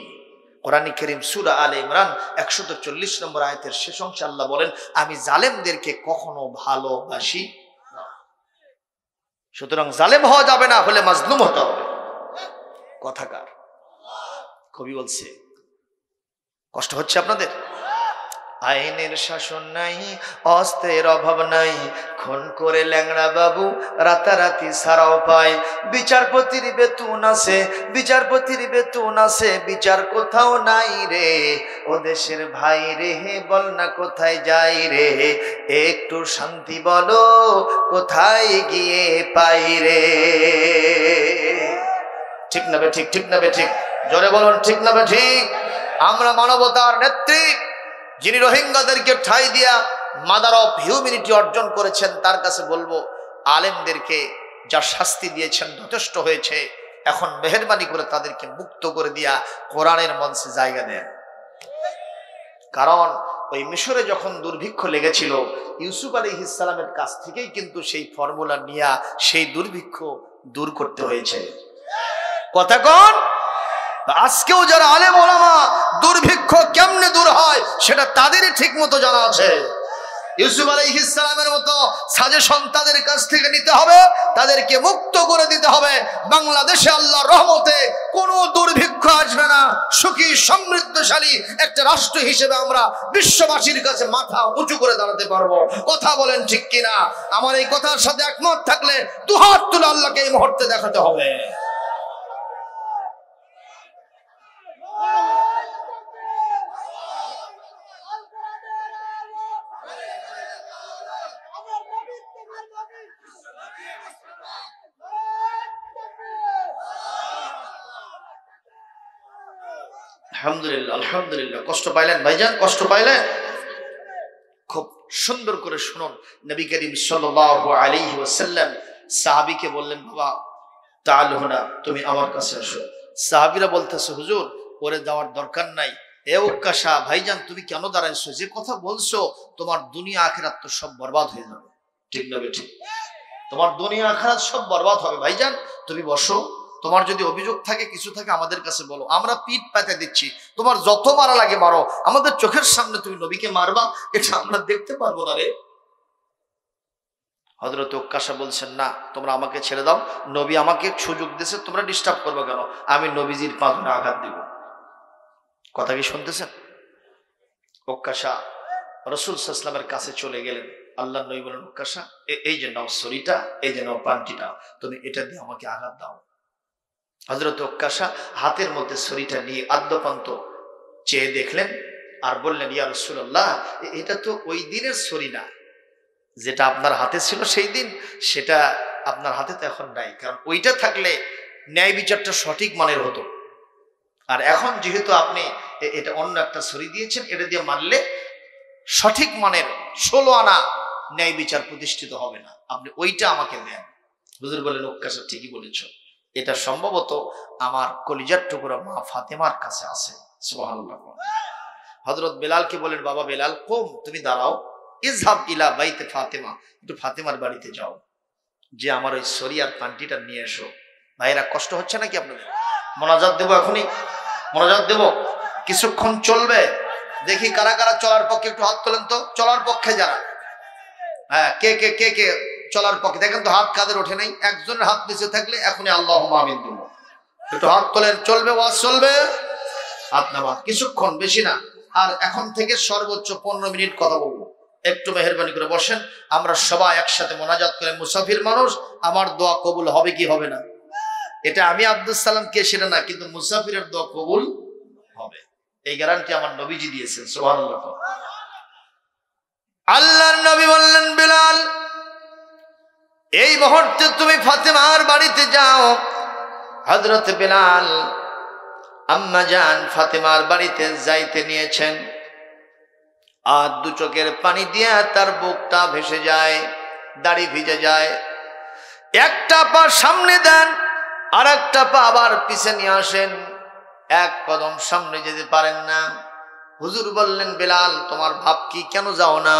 কোরআন কারীম সূরা আলে ইমরান 140 নম্বর আয়াতের শেষ অংশে আল্লাহ বলেন, আমি জালেমদেরকে কখনো ভালোবাসি না। সুতরাং জালেম হওয়া যাবে না, হলে মাজলুম হতে হবে। কথাকার কবি বলছে, কষ্ট হচ্ছে আপনাদের? আইনের শাসন নাই, অস্ত্রের অভাব নাই, খুন করে ল্যাংড়া বাবু রাতারাতি ছাড়াও পায়। বিচারপতির বেতন আছে, বিচারপতির বেতন আছে, বিচার কোথাও নাই রে। ও দেশের ভাই রে, বল না কোথায় যাই রে, একটু শান্তি বলো কোথায় গিয়ে পাই রে। ঠিক না বে ঠিক? ঠিক না বে ঠিক? জোরে বলুন ঠিক না বে ঠিক? আমরা মানবতার নেত্রী, যিনি রোহিঙ্গাদেরকে ঠাঁই দিয়া মাদার অফ হিউম্যানিটি অর্জন করেছেন, তার কাছে বলবো, আলেমদেরকে যা শাস্তি দিয়েছেন যথেষ্ট হয়েছে। এখন মেহেরবানি করে তাদেরকে মুক্ত করে দিয়া কোরআনের মঞ্চে জায়গা দেন। কারণ ওই মিশরে যখন দুর্ভিক্ষ লেগেছিল, ইউসুফ আলাইহিস সালামের কাছ থেকেই কিন্তু সেই ফর্মুলা নিয়ে সেই দুর্ভিক্ষ দূর করতে হয়েছে। কথা কোন? আজকেও যারা আলেম ওলামা, দুর্ভিক্ষ কেমনে দূর হয় সেটা তাদেরই ঠিক মতো জানা আছে। ইউসুফ আলাইহিস সালামের মতো সাজেশন তাদের কাছ থেকে নিতে হবে, তাদেরকে মুক্ত করে দিতে হবে। বাংলাদেশে আল্লাহর রহমতে কোনো দুর্ভিক্ষ আসবে না, সুখী সমৃদ্ধশালী একটা রাষ্ট্র হিসেবে আমরা বিশ্ববাসীর কাছে মাথা উঁচু করে দাঁড়াতে পারবো। কথা বলেন ঠিক কিনা? আমার এই কথার সাথে একমত থাকলে দুহাত তুলে আল্লাহকে এই মুহূর্তে দেখাতে হবে। আলহামদুলিল্লাহ, আলহামদুলিল্লাহ। কষ্ট পাইলেন ভাইজান? কষ্ট পাইলেন? খুব সুন্দর করে শুনুন। নবী করিম সাল্লাল্লাহু আলাইহি ওয়াসাল্লাম সাহাবীকে বললেন, বাবা তাআলু হুনা, তুমি আমার কাছে আসো। সাহাবীরা বলতেছে, হুজুর ওরে যাওয়ার দরকার নাই। এ উক্কাশা, ভাইজান তুমি কেন দাঁড়াইছো? যে কথা বলছো, তোমার দুনিয়া আখিরাত তো সব বরবাদ হয়ে যাবে। ঠিক না ঠিক? তোমার দুনিয়া আখিরাত সব বরবাদ হবে। ভাইজান তুমি বসো, তোমার যদি অভিযোগ থাকে, কিছু থাকে, আমাদের কাছে বলো, আমরা পিঠ পাতে দিচ্ছি। তোমার যত মারা লাগে মারো, আমাদের চোখের সামনে তুমি নবীকে মারবা, এটা আমরা দেখতে পারবো না রে। হযরত উক্কাশা বলছেন, না তোমরা আমাকে ছেড়ে দাও, নবী আমাকে সুযোগ দিয়েছে, তোমরা ডিস্টার্ব করবে কেন? আমি নবীজির পা ধরে আঘাত দিব। কথা কি শুনতেছেন? উক্কাশা রাসূল সাল্লাল্লাহু আলাইহি ওয়াসাল্লামের কাছে চলে গেলেন। আল্লাহ নবী বলেন, উক্কাশা এই যে নাও ছড়িটা, এই যে নাও পান্টিটা, তুমি এটা দিয়ে আমাকে আঘাত দাও। হযরত উক্কাশা হাতের মধ্যে ছড়িটা নিয়ে আদ্যপান্ত চেয়ে দেখলেন আর বললেন, ইয়া রাসূলুল্লাহ, এটা তো ওই দিনের ছড়ি না, যেটা আপনার হাতে ছিল সেই দিন, সেটা আপনার হাতে তো এখন নাই। কারণ ওইটা থাকলে ন্যায় বিচারটা সঠিক মানের হতো। আর এখন যেহেতু আপনি এটা অন্য একটা ছড়ি দিয়েছেন, এটা দিয়ে মারলে সঠিক মানের 16 আনা ন্যায় বিচার প্রতিষ্ঠিত হবে না, আপনি ওইটা আমাকে দেন। হুজুর বলেন, উক্কাশা ঠিকই বলেছ, এটা সম্ভবত আমার কলিজার টুকরা মা ফাতেমার কাছে আছে। সুবহানাল্লাহ। হযরত বেলালকে বলেন, বাবা বেলাল, কম, তুমি দাঁড়াও, ইযহাব ইলা বাইতে ফাতেমা, একটু ফাতেমার বাড়িতে যাও, যে আমার ওই শরিয়ার পান্টিটা নিয়ে এসো। ভাইরা কষ্ট হচ্ছে নাকি আপনাদের? মোনাজাত দেবো, এখনই মোনাজাত দেব, কিছুক্ষণ চলবে। দেখি কারা কারা চলার পক্ষে, একটু হাত তোলেন তো। চলার পক্ষে যারা, হ্যাঁ, কে কে কে কে চলার পক্ষে? দেখেন তো হাত কাদের ওঠে নাই। একজনের হাত নিচে থাকলে এখনই আল্লাহুম্মা আমিন দিব। একটু হাত তোলেন, চলবে, ওয়াজ চলবে, হাত নামা, কিছুক্ষণ, বেশি না। আর এখন থেকে সর্বোচ্চ 15 মিনিট কথা বলবো। একটু মেহেরবানি করে বসেন, আমরা সবাই একসাথে মোনাজাত করে। মুসাফির মানুষ, আমার দোয়া কবুল হবে কি হবে না? এটা আমি আব্দুল সালাম কে সেটা না, কিন্তু মুসাফিরের দোয়া কবুল হবে, এই গ্যারান্টি আমার নবীজি দিয়েছেন। সুবহানাল্লাহ। আল্লাহর নবী বললেন, বিলাল এই মুহূর্তে তুমি ফাতেমার বাড়িতে যাও। হযরত বিলাল আম্মা জান ফাতেমার বাড়িতে যাইতে নিয়েছেন, আর দু চোখের পানি দিয়ে তার বুকটা ভেসে যায়, দাড়ি ভিজে যায়। একটা পা সামনে দেন, আর একটা পা আবার পিছে নিয়ে আসেন, এক কদম সামনে যেতে পারেন না। হুজুর বললেন, বিলাল তোমার ভাব কি, কেন যাও না?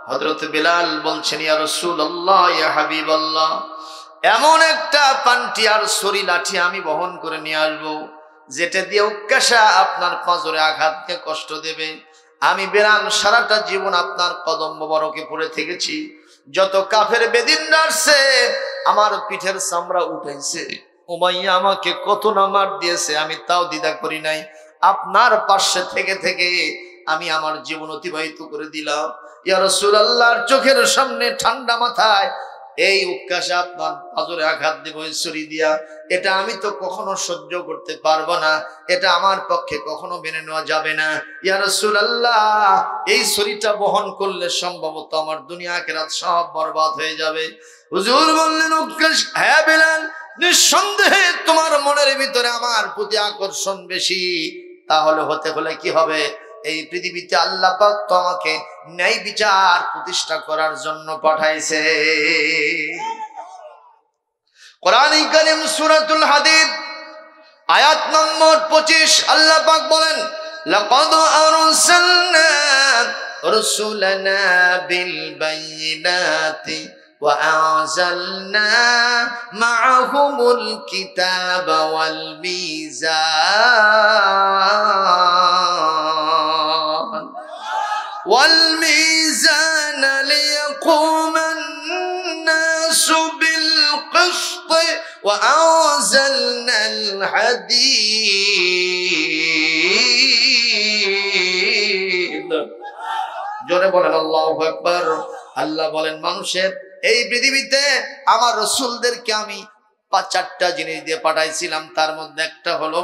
হযরত বিলাল বলছেন, ইয়া রাসূলুল্লাহ, ইয়া হাবিবাল্লাহ, এমন একটা পান্টি আর ছড়ি লাঠি আমি বহন করে নিয়ে আসবো, যেটা দিয়ে উৎকাশা আপনার পাঁজরে আঘাত দিয়ে কষ্ট দেবে। আমি বিলাল সারাটা জীবন আপনার কদম মোবারকে পড়ে থেকেছি, যত কাফের বেদিন আসছে আমার পিঠের চামড়া উঠাইছে, উমাইয়া আমাকে কত না মার দিয়েছে, আমি তাও দ্বিধা করি নাই। আপনার পাশে থেকে থেকে আমি আমার জীবন অতিবাহিত করে দিলাম। ইয়া রাসূলুল্লাহর চোখের সামনে ঠান্ডা মাথায় এই উৎকাশে আপনার পাঁজরে আঘাত দেব ছুরি দিয়া, এটা আমি তো কখনো সহ্য করতে পারবো না, এটা আমার পক্ষে কখনো মেনে নেওয়া যাবে না। ইয়া রাসূলুল্লাহ এই ছুরিটা বহন করলে সম্ভবত আমার দুনিয়া আখিরাত সব বরবাদ হয়ে যাবে। হুজুর বললেন, উৎকাশ, হ্যাঁ বিলাল, নিঃসন্দেহে তোমার মনের ভিতরে আমার প্রতি আকর্ষণ বেশি, তাহলে হতে হলে কি হবে? এই পৃথিবীতে আল্লাহ পাক তো আমাকে ন্যায় বিচার প্রতিষ্ঠা করার জন্য পাঠাইছে। কোরআন কারীম সূরাতুল হাদীদ আয়াত নম্বর 25 আল্লাহ পাক বলেন, লাকাদ আরসালনা রাসূলানা বিল বায়িনাতি ওয়া আনজালনা মাআহুমুল কিতাবা ওয়াল মিজান والميزان ليقوم الناس بالقسط وأنزلنا الحديد। জোরে বলেন আল্লাহু আকবার। আল্লাহ বলেন, মানুষের এই পৃথিবীতে আমার রাসূলদেরকে আমি 4টা জিনিস দিয়ে পাঠাইছিলাম, তার মধ্যে একটা হলো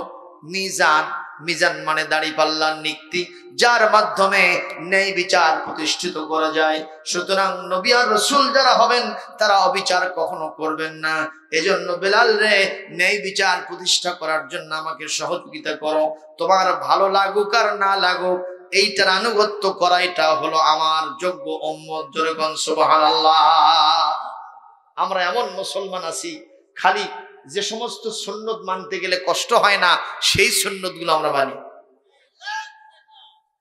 মিজান। মিজান মানে দাড়ি পাল্লার নিক্তি, যার মাধ্যমে ন্যায় বিচার প্রতিষ্ঠিত করা যায়। সুতরাং নবী আর রাসূল যারা হবেন তারা অবিচার কখনো করবেন না। এজন্য বেলাল রে, ন্যায় বিচার প্রতিষ্ঠা করার জন্য আমাকে সহযোগিতা করো। তোমার ভালো লাগুক আর না লাগুক, এইটার আনুগত্য করা এটা হলো আমার যোগ্য উম্মত। জোরে বলেন সুবহানাল্লাহ। আমরা এমন মুসলমান আছি, খালি যে সমস্ত সুন্নত মানতে গেলে কষ্ট হয় না সেই সুন্নত গুলো আমরা মানি।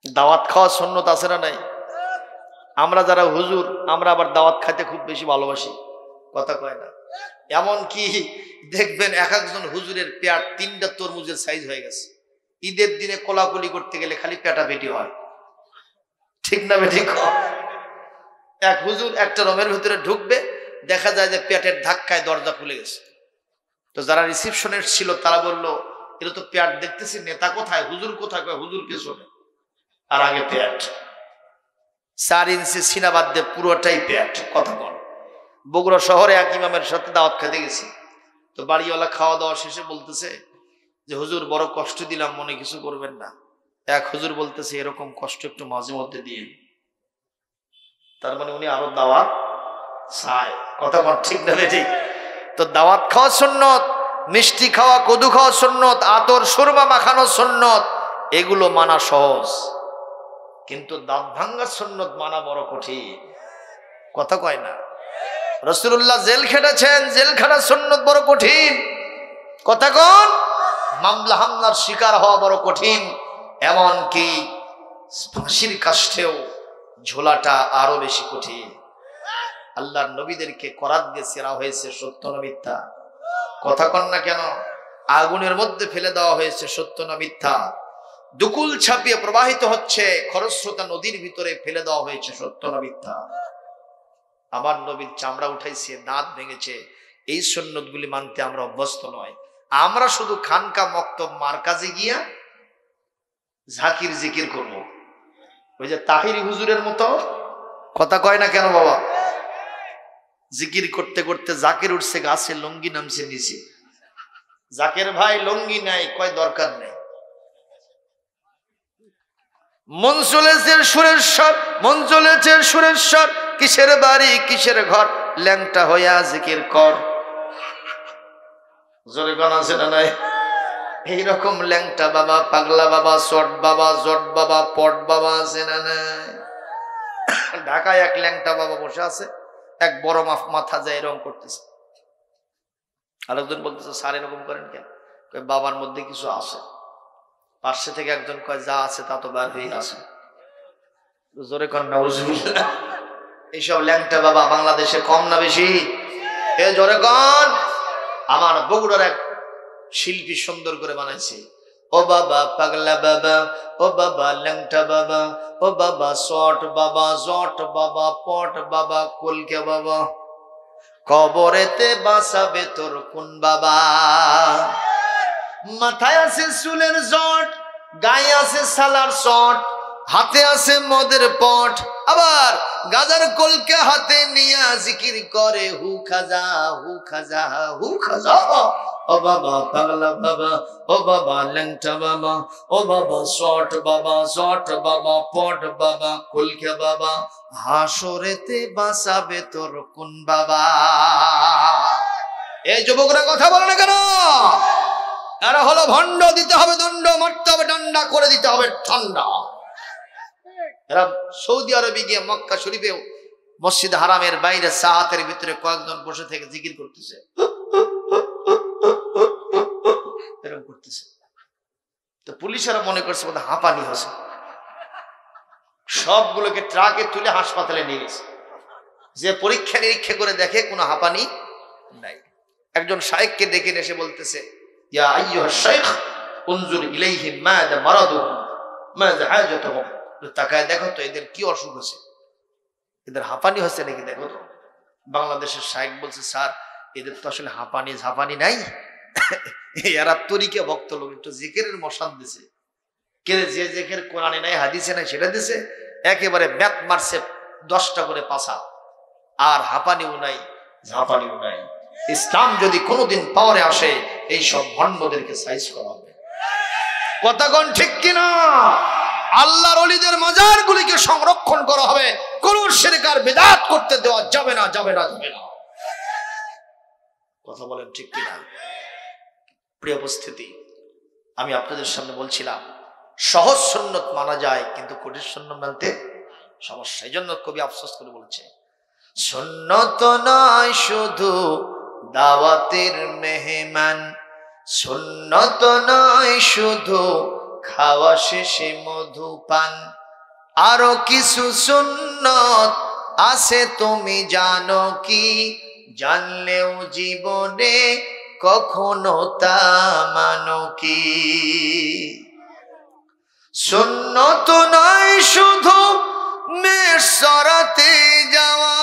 দাওয়াত খাওয়া সুন্নত আছে না নাই? আমরা যারা হুজুর, আমরা আবার দাওয়াত খাইতে খুব বেশি ভালোবাসি, কথা কয় না। এমন কি দেখবেন এক একজন হুজুরের পেট 3টা তরমুজের সাইজ হয়ে গেছে। ঈদের দিনে কোলাকুলি করতে গেলে খালি পেটাপেটি হয়, ঠিক না বেঠিক? এক হুজুর একটা রুমের ভিতরে ঢুকবে, দেখা যায় যে পেটের ধাক্কায় দরজা খুলে গেছে। তো যারা রিসিপশনের ছিল তারা বললো, এটা তো পেট দেখতেছি, নেতা কোথায়, হুজুর কোথায়? হুজুর পেছনে, আর আগে পেট। 4 ইঞ্চি সিনা বাদ দিয়ে পুরোটাই পেট, কথা বল। বগুড়া শহরে এক ইমামের সাথে দাওয়াত খেতে গেছি, তো বাড়িওয়ালা খাওয়া দাওয়া শেষে বলতেছে যে, হুজুর বড় কষ্ট দিলাম, মনে কিছু করবেন না। এক হুজুর বলতেছে, এরকম কষ্ট একটু মাঝে মধ্যে দিয়ে। তার মানে উনি আরো দাওয়াত চায়, কথা বল, ঠিক না ঠিক? তো দাওয়াত খাওয়া সুন্নত, মিষ্টি খাওয়া, কদু খাওয়া সুন্নত, আতর সুরমা মাখানো সুন্নত, এগুলো মানা সহজ, কিন্তু দাঁত ভাঙ্গা সুন্নত মানা বড় কঠিন, কথা কয় না? রাসূলুল্লাহ জেল খেটেছেন, জেল খাটা সুন্নত বড় কঠিন, কথা কন? মামলা হামলার শিকার হওয়া বড় কঠিন, এমনকি ফাঁসির কাষ্ঠেও ঝোলাটা আরো বেশি কঠিন। আল্লাহর নবীদেরকে করাত দিয়ে ছেঁড়া হয়েছে, সত্য না মিথ্যা? কথা কন না কেন? আগুনের মধ্যে ফেলে দেওয়া হয়েছে, সত্য না মিথ্যা? দুকুল ছাপিয়ে প্রবাহিত হচ্ছে, খরস্রোতা নদীর ভিতরে ফেলে দেওয়া হয়েছে, সত্য না মিথ্যা? আমার নবীর চামড়া উঠাইছে, দাঁত ভেঙেছে, এই সুন্নতগুলি মানতে আমরা অভ্যস্ত নয়। আমরা শুধু খানকা মক্তব মারকাজে গিয়া জাকির জিকির করব, ওই যে তাহিরি হুজুরের মতো, কথা কয় না কেন বাবা? জিকির করতে করতে জাকির উঠছে গাছে, লুঙ্গি নামছে নিচে, জাকের ভাই লুঙ্গি নাই, কয় দরকার নেই। মন চলেছে সুরেশ্বর, মন চলেছে সুরেশ্বর, কিসের বাড়ি কিসের ঘর, ল্যাংটা হইয়া জিকির কর। জোরে গান আছে না নাই? এইরকম ল্যাংটা বাবা, পাগলা বাবা, চট বাবা, জট বাবা, পট বাবা আছে না নাই? ঢাকায় এক ল্যাংটা বাবা বসে আছে, এক বড় মাথা যায় এরকম করতেছে। আরেকজন বলতেছে স্যার এরকম করেন কেন? বাবার মধ্যে কিছু আছে। পাশে থেকে একজন কয় যা আছে তা তো বার হয়ে আছে। জোরে কর না। এইসব ল্যাংটা বাবা বাংলাদেশে কম না বেশি? এ জোরে কন। আমার বগুড়ার এক শিল্পী সুন্দর করে বানাইছে, ও বাবা পাগলা বাবা, ও বাবা ল্যাংটা বাবা, ও বাবা শট বাবা, জট বাবা, পট বাবা, কলকে বাবা, কবরেতে বাঁচাবে তোর কোন বাবা? মাথায় আছে চুলের জট, গায়ে আছে সালার শট, হাতে আছে মদের পট, আবার গাজার কলকে হাতে নিয়ে জিকির করে হু খাজা, হু খাজা, হু খাজা। ও বাবা পাগলা বাবা, ও বাবা ল্যাংটা বাবা, ও বাবা শট বাবা, জট বাবা, পট বাবা, কলকে বাবা, হাসরেতে বাঁচাবে তোর কোন বাবা? এই যুবকরা কথা বলে না কেন? এরা হলো ভণ্ড, দিতে হবে দণ্ড, মারতে হবে ডান্ডা, করে দিতে হবে ঠান্ডা। এরা সৌদি আরবে গিয়ে মক্কা শরীফেও মসজিদ হারামের বাইরে সাহাতের ভিতরে কয়েকজন বসে থেকে জিকির করতেছে, এরকম করতেছে। তো পুলিশেরা মনে করছে বোধ হাঁপানি হয়েছে, সবগুলোকে ট্রাকে তুলে হাসপাতালে নিয়ে গেছে। যে পরীক্ষা নিরীক্ষা করে দেখে কোনো হাঁপানি নাই। একজন শাইখকে ডেকে এসে বলতেছে, ইয়া আইয়ুহা শাইখ উনজুর ইলাইহিম মাযা মারাদুহুম মাযা হাজাতুহুম, তাকায় দেখো তো এদের কি অসুখ হয়েছে, এদের হাঁপানি হচ্ছে নাকি দেখো তো। বাংলাদেশের শাইখ বলছে, স্যার এদের তো আসলে হাঁপানি ঝাঁপানি নাই, এরা তরিকা ভক্ত লোক, একটু জিকিরের মশান দিছে, কে যে জিকির কোরআনে নাই হাদিসে নাই সেটা দিছে, একেবারে ব্যাত মারছে 10টা করে পাছা, আর হাঁপানিও নাই ঝাঁপানিও নাই। ইসলাম যদি কোনোদিন পাওয়ারে আসে এই সব ভণ্ডদেরকে সাইজ করা হবে। কথা কোন ঠিক কিনা? আল্লাহর ওলিদের মাজার গুলিকে সংরক্ষণ করা হবে, কোন শিরক আর বিদআত করতে দেওয়া যাবে না, যাবে না, যাবে না। কথা বলেন ঠিক কিনা? প্রিয় উপস্থিতি, আমি আপনাদের সামনে বলছিলাম সহজ সুন্নত মানা যায়, কিন্তু কঠিন সুন্নত মানতে সমস্যা। এই জন্য কবি আফসোস করে বলেছে, সুন্নত নয় শুধু দাওয়াতের মেহমান, সুন্নত নয় শুধু খাওয়া শেষে মধু পান, আরো কিছু সুন্নত আছে তুমি জানো কি, জানলেও জীবনে কখনো তা মানো কি। সুন্নত নয় শুধু মেষ চরাতে যাওয়া,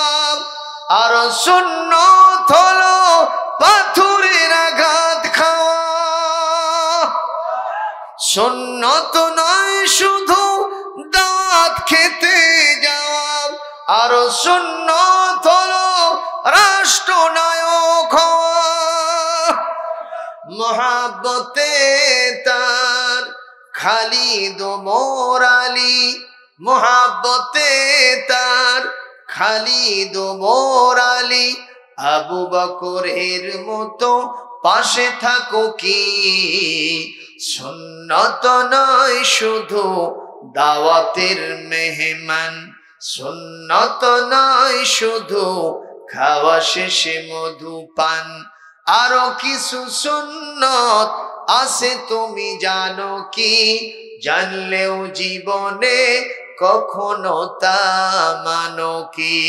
আর সুন্নত হলো পাথরের আঘাত খাওয়া। সুন্নত নয় শুধু দাওয়াত খেতে যাওয়া, আর সুন্নত হলো রাষ্ট্রনায়ক হওয়া। মোহাব্বতে তার খালিদ মোর আলী, মোহাব্বতে তার খালিদ মোর আলী, আবু বকরের মতো পাশে থাকো কি। সুন্নত নয় শুধু দাওয়াতের মেহমান, সুন্নত নয় শুধু খাওয়া শেষে মধু পান, আরো কিছু সুন্নত আছে তুমি জানো কি, জানলেও জীবনে কখনো তা মানো কি।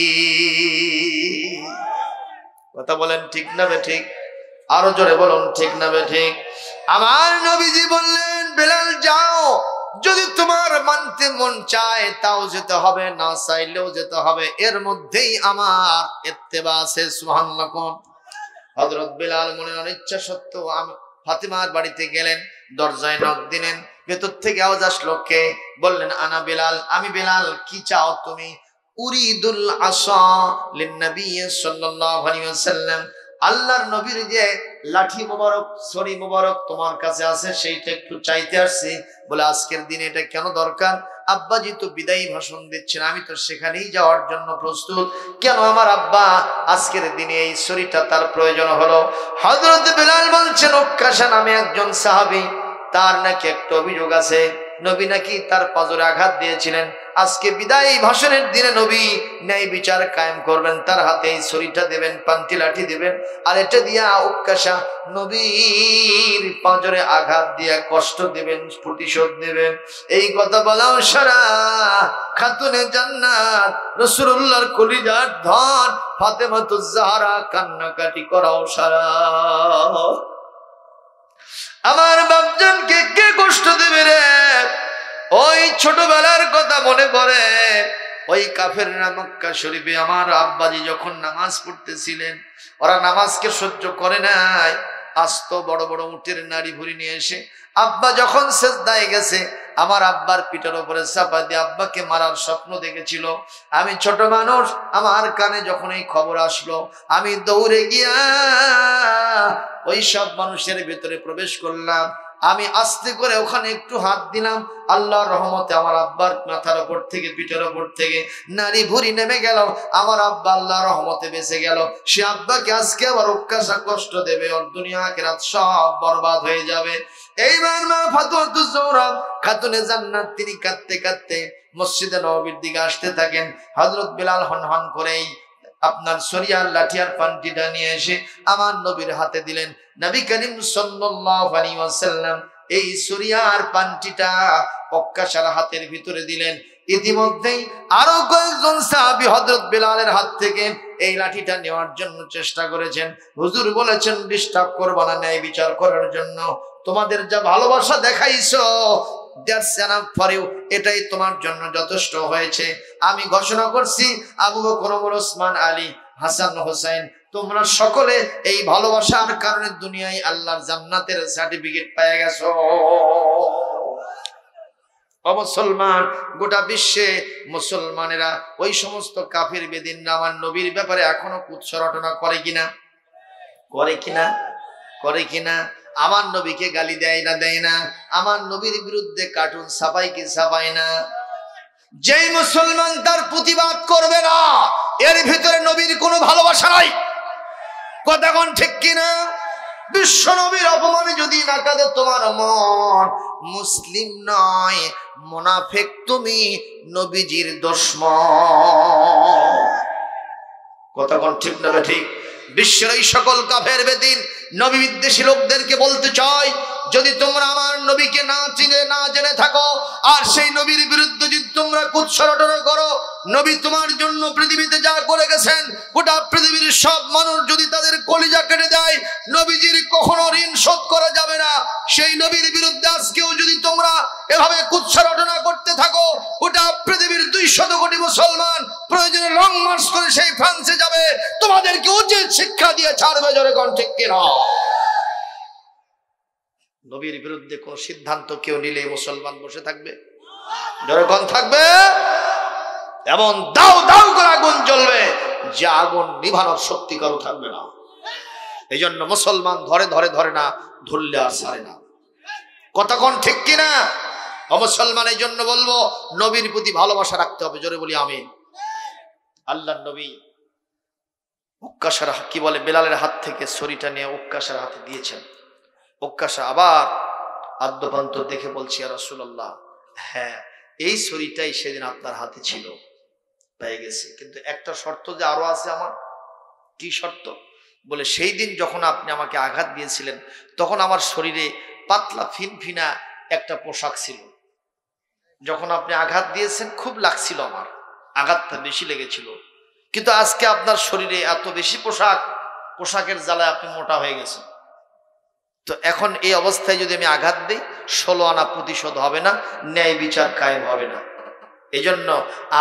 কথা বলেন ঠিক না বে ঠিক? আরো জোরে বলুন ঠিক না বে ঠিক? আমার নবীজি বললেন, বেলাল যাও, যদি তোমার মানতে মন চায় তাও যেতে হবে, না চাইলেও যেতে হবে, এর মধ্যেই আমার ইত্তেবা আছে। সুবহানাল্লাহ। হযরত বেলাল মনে অনিচ্ছা সত্ত্বেও ফাতিমার বাড়িতে গেলেন, দরজায় নক দিলেন, ভেতর থেকে আওয়াজ আসলো, কে? বললেন আনা বেলাল, আমি বেলাল। কি চাও তুমি? উরিদুল আসা লিন নবী সাল্লাল্লাহু আলাইহি ওয়াসাল্লাম, আল্লাহর নবীর যে লাঠি মোবারক ছড়ি মোবারক তোমার কাছে আছে, সেইটা একটু চাইতে আসছি। বলে আজকের দিনে এটা কেন দরকার? আব্বাজি তো বিদায়ী ভাষণ দিচ্ছেন, আমি তো সেখানেই যাওয়ার জন্য প্রস্তুত, কেন আমার আব্বা আজকের দিনে এই ছড়িটা তার প্রয়োজন হলো? হযরত বিলাল বলছেন, উক্কাশা নামে একজন সাহাবী, তার নাকি একটা অভিযোগ আছে, নবী নাকি তার পাজরে আঘাত দিয়েছিলেন। আজকে বিদায়ী ভাষণের দিনে নবী ন্যায় বিচার কায়েম করবেন, তার হাতে এই ছড়িটা দেবেন, পান্তি লাঠি দেবেন, আর এটা দিয়া উক্কাশা নবীর পাজরে আঘাত দিয়া কষ্ট দেবেন, প্রতিশোধ দেবেন। এই কথা বলাও সারা খাতুনে জান্নাত রাসূলুল্লাহর কলিজার ধন ফাতেমাতুজ জাহরা কান্নাকাটি করাও সারা। আমার বাপজানকে কে কষ্ট দেবে রে? ওই ছোটবেলার কথা মনে পড়ে, ওই কাফেররা মক্কা শরীফে আমার আব্বাজি যখন নামাজ পড়তেছিলেন, ওরা নামাজকে সহ্য করে নাই, আস্ত বড় বড় উটের নাড়ি ভুড়ি নিয়ে এসে আব্বা যখন সেজদায় গেছে, আমার আব্বার পিঠের উপরে চাপা দিয়ে আব্বাকে মারার স্বপ্ন দেখেছিল। আমি ছোট মানুষ, আমার কানে যখন এই খবর আসলো, আমি দৌড়ে গিয়া ওই সব মানুষের ভেতরে প্রবেশ করলাম। আমি আস্তে করে ওখানে একটু হাত দিলাম, আল্লাহর রহমতে আমার আব্বার মাথার উপর থেকে পিঠের উপর থেকে নারী ভুরি নেমে গেল। আমার আব্বা আল্লাহর রহমতে বেঁচে গেল। সে আব্বাকে আজকে আবার উক্কাশা কষ্ট দেবে, ওর দুনিয়া আখিরাত সব বরবাদ হয়ে যাবে। এইবার মা ফাতেমাতুজ জাহরা খাতুনে জান্নাত তিনি কাঁদতে কাঁদতে মসজিদে নববীর দিকে আসতে থাকেন। হযরত বিলাল হনহন করেই আপনার সরিয়ার লাঠিয়ার পান্তিটা নিয়ে এসে আমার নবীর হাতে দিলেন। নবী করিম সাল্লাল্লাহু আলাইহি ওয়াসাল্লাম এই সরিয়ার পান্তিটা উক্কাশার হাতের ভিতরে দিলেন। ইতিমধ্যেই আরো কয়েকজন সাহাবী হযরত বিলালের হাত থেকে এই লাঠিটা নেওয়ার জন্য চেষ্টা করেছেন। হুজুর বলেছেন, ডিস্টার্ব করবা না, ন্যায় বিচার করার জন্য তোমাদের যা ভালোবাসা দেখাইছো, that's enough for you, এটাই তোমার জন্য যথেষ্ট হয়েছে। আমি ঘোষণা করছি, আবু বকর, ওমর, ওসমান, আলী, হাসান, হোসেন, তোমরা সকলে এই ভালোবাসার কারণে দুনিয়ায় আল্লাহর জান্নাতের সার্টিফিকেট পেয়ে গেছো। মুসলমান, গোটা বিশ্বে মুসলমানেরা ওই সমস্ত কাফির বেদিনরা আমার নবীর ব্যাপারে এখনো কুৎসরটনা করে কিনা? করে কিনা? করে কিনা? আমার নবীকে গালি দেয় না? দেয় না? আমার নবীর বিরুদ্ধে কার্টুন ছাপায় কি ছাপায় না? যেই মুসলমান তার প্রতিবাদ করবে না, এর ভিতরে নবীর কোনো ভালোবাসা নাই। কথা কোন ঠিক কিনা? বিশ্ব নবীর অপমানে যদি না কাঁদে তোমার মন, মুসলিম নয়, মুনাফিক তুমি, নবীজির দুশমন। কথা কোন ঠিক না? ঠিক। বিশ্বের এই সকল কাফের বেদিন নবী বিদ্বেষী লোকদেরকে বলতে চাই, যদি তোমরা আমার নবীকে না চিনে না জেনে থাকো, আর সেই নবীর বিরুদ্ধে যদি তোমরা কুৎসরটনা করো, নবী তোমার জন্য পৃথিবীতে যা করে গেছেন, গোটা পৃথিবীর সব মানুষ যদি তাদের কলিজা কেটে দেয়, নবীজির কখনো ঋণ শোধ করা যাবে না। সেই নবীর বিরুদ্ধে আজকেও যদি তোমরা এভাবে কুৎসরটনা করতে থাকো, গোটা পৃথিবীর 200 কোটি মুসলমান প্রয়োজনে লং মার্চ করে সেই ফ্রান্সে যাবে, তোমাদেরকে উচিত শিক্ষা দিয়ে ছাড়বে। জোরে কোন ঠিক কিনা? নবীর বিরুদ্ধে কোন সিদ্ধান্ত কেউ নিলে মুসলমান বসে থাকবে? জোরে কোন থাকবে? এমন দাও দাও করে আগুন জ্বলবে, যে আগুন নিভানোর শক্তি কারো থাকবে না। এই জন্য মুসলমান ধরে ধরে ধরে না, ধরলে আর ছাড়ে না। কথা কোন ঠিক কিনা? মুসলমান এই জন্য বলবো, নবীর প্রতি ভালোবাসা রাখতে হবে। জোরে বলি আমিন। আল্লাহর নবী উক্কাশার কি বলে বেলালের হাত থেকে ছড়িটা নিয়ে উক্কাশার হাতে দিয়েছেন। উক্কাশা আবার আদ্যপান্ত দেখে বলছি, ইয়া রাসূলুল্লাহ, হ্যাঁ এই ছড়িটাই সেদিন আপনার হাতে ছিল, পেয়ে গেছে, কিন্তু একটা শর্ত যে আরো আছে আমার। কি শর্ত? বলে সেই দিন যখন আপনি আমাকে আঘাত দিয়েছিলেন, তখন আমার শরীরে পাতলা ফিনফিনা একটা পোশাক ছিল। যখন আপনি আঘাত দিয়েছেন খুব লাগছিল, আমার আঘাতটা বেশি লেগেছিল, কিন্তু আজকে আপনার শরীরে এত বেশি পোশাকের জ্বালায় আপনি মোটা হয়ে গেছেন। তো এখন এই অবস্থায় যদি আমি আঘাত দিই, 16 আনা প্রতিশোধ হবে না, ন্যায় বিচার কায়েম হবে না। এই জন্য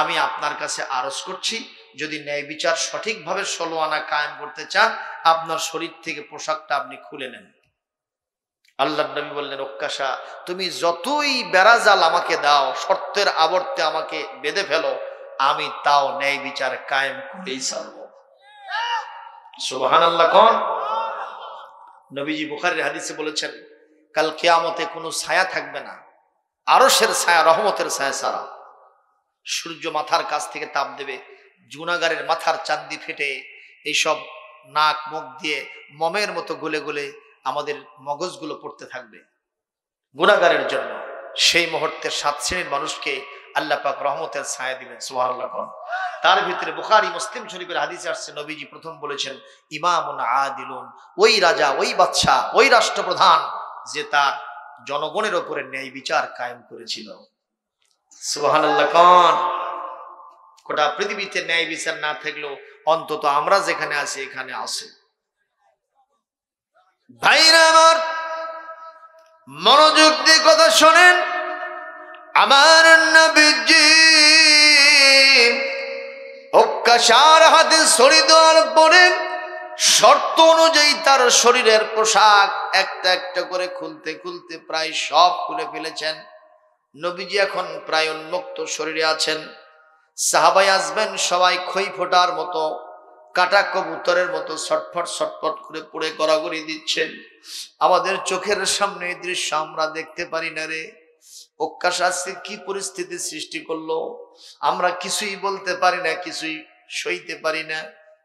আমি আপনার কাছে আরজ করছি, যদি ন্যায় বিচার সঠিকভাবে 16 আনা কায়েম করতে চান, আপনার শরীর থেকে পোশাকটা আপনি খুলে নেন। আল্লাহর নবী বললেন, উক্কাশা তুমি যতই বেড়াজাল আমাকে দাও, শর্তের আবর্তে আমাকে বেঁধে ফেলো, আমি তাও ন্যায় বিচার কায়েম করেই ছাড়ব। সুবহানাল্লাহ। কোন নবীজি বুখারীর হাদিসে বলেছেন, কাল কিয়ামতে কোনো ছায়া থাকবে না আরশের ছায়া, রহমতের ছায়া ছাড়া। সূর্য মাথার কাছ থেকে তাপ দেবে, গুনাহগারের মাথার চান্দি ফেটে এইসব নাক মুখ দিয়ে মমের মতো গলে গলে আমাদের মগজগুলো পড়তে থাকবে গুনাহগারের জন্য। সেই মুহূর্তে 7 শ্রেণীর মানুষকে আল্লাহ পাক রহমতের ছায়া দিবেন। সুবহানাল্লাহ। তার ভিতরে বুখারী মুসলিম শরীফের হাদিসে আসছে, নবীজি প্রথম বলেছেন ইমামুন আদিলুন, ওই রাজা, ওই বাদশা, ওই রাষ্ট্রপ্রধান যে তার জনগণের উপরে ন্যায় বিচার কায়েম করেছিল। সুবহানাল্লাহ। গোটা পৃথিবীতে ন্যায় বিচার না থাকলেও অন্তত আমরা যেখানে আছি এখানে আছে। ভাইরা আমার, মনোযোগ দিয়ে কথা শোনেন। আমার নবীজি উক্কাশার হাতে ছড়ি দেওয়ার পরে শর্ত অনুযায়ী তার শরীরের পোশাক একটা একটা করে খুলতে খুলতে প্রায় সব খুলে ফেলেছেন। নবীজি এখন প্রায় উন্মুক্ত শরীরে আছেন। সাহাবাই আসবেন, সবাই খই ফোটার মতো, কাটা কবুতরের মতো ছটফট ছটফট করে পুড়ে গড়াগড়ি দিচ্ছেন। আমাদের চোখের সামনে এই দৃশ্য আমরা দেখতে পারি না রে। উক্কাশ আজকে কি পরিস্থিতি সৃষ্টি করলো, আমরা কিছুই বলতে পারি না, কিছুই সইতে পারি না,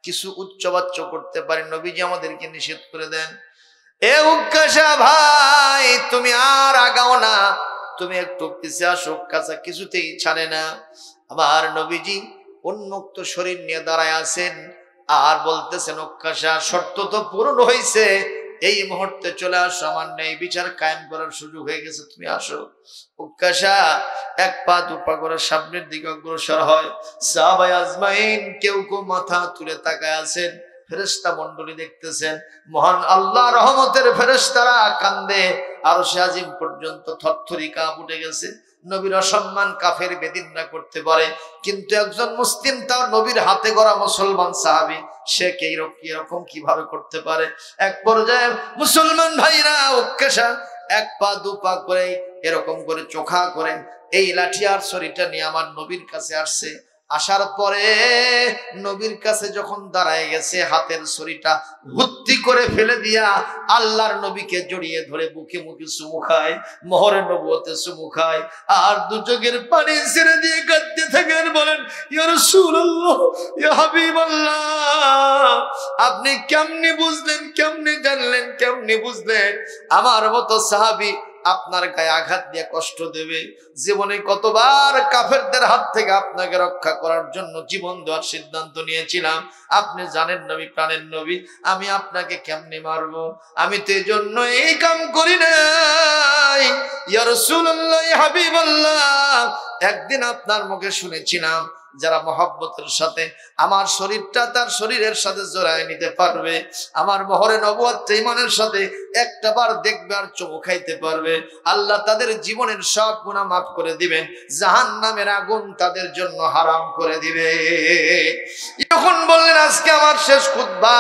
কিছু উচ্চবাচ্য করতে পারি। নবীজি আমাদেরকে নিষেধ করে দেন, এ উক্কাশা ভাই তুমি আর আগাও না, তুমি একটু পিছিয়ে আসো। উক্কাশা কিছুতেই ছাড়ে না। আমার নবীজি উন্মুক্ত শরীর নিয়ে দাঁড়ায় আছেন আর বলতেছেন, উক্কাশা শর্ত তো পূরণ হয়েছে, এই মুহূর্তে চলে আসো, আমার ন্যায় বিচার কায়েম করার সুযোগ হয়ে গেছে, তুমি আসো। উক্কাশা 1 পা 2 পা করে সামনের দিকে অগ্রসর হয়। সাহাবায়ে আজমাইন কেউ কেউ মাথা তুলে তাকায় আছেন, ফেরেশতা মণ্ডলী দেখতেছেন। মহান আল্লাহ রহমতের ফেরেশতারা কান্দে, আরশে আজিম পর্যন্ত থরথরি কাঁপ উঠে গেছে। নবীর অসম্মান কাফের বেদিনরা করতে পারে, কিন্তু একজন মুসলিম তার নবীর হাতে গড়া মুসলমান সাহাবী, সে কিরকম কিভাবে করতে পারে? এক পর্যায়ে মুসলমান ভাইরা উক্কাশা 1 পা 2 পা করে এরকম করে চোখা করে এই লাঠি আর ছড়িটা নিয়ে আমার নবীর কাছে আসছে। আসার পরে নবীর কাছে যখন দাঁড়ায় গেছে, হাতের ছড়িটা ভর্তি করে ফেলে দিয়া আল্লাহর নবীকে জড়িয়ে ধরে বুকে মুখে চুমু খায়, মোহরে নবুয়তে চুমু খায়, আর 2 চোখের পানি ছেড়ে দিয়ে কাঁদতে থাকেন, বলেন ইয়া রাসূলুল্লাহ, ইয়া হাবিবাল্লাহ, আপনি কেমনে বুঝলেন, কেমনে জানলেন, কেমনে বুঝলেন আমার মতো সাহাবী আপনার গায়ে আঘাত দিয়ে কষ্ট দেবে? জীবনে কতবার কাফেরদের হাত থেকে আপনাকে রক্ষা করার জন্য জীবন দেওয়ার সিদ্ধান্ত নিয়েছিলাম। আপনি জানেন নবী, প্রাণের নবী, আমি আপনাকে কেমনে মারবো? আমি তো এই জন্য এই কাম করি নাই। ইয়া রাসূলুল্লাহ, ইয়া হাবিবাল্লাহ, একদিন আপনার মুখে শুনেছিলাম যারা মহব্বতের সাথে আমার শরীরটা তার শরীরের সাথে জড়ায় নিতে পারবে, আমার মোহরে নবুয়ত ঈমানের সাথে একটা বার দেখবে আর চুমু খাইতে পারবে, আল্লাহ তাদের জীবনের সব গুনাহ মাফ করে দিবেন, জাহান্নামের আগুন তাদের জন্য হারাম করে দিবে। যখন বললেন আজকে আমার শেষ খুতবা,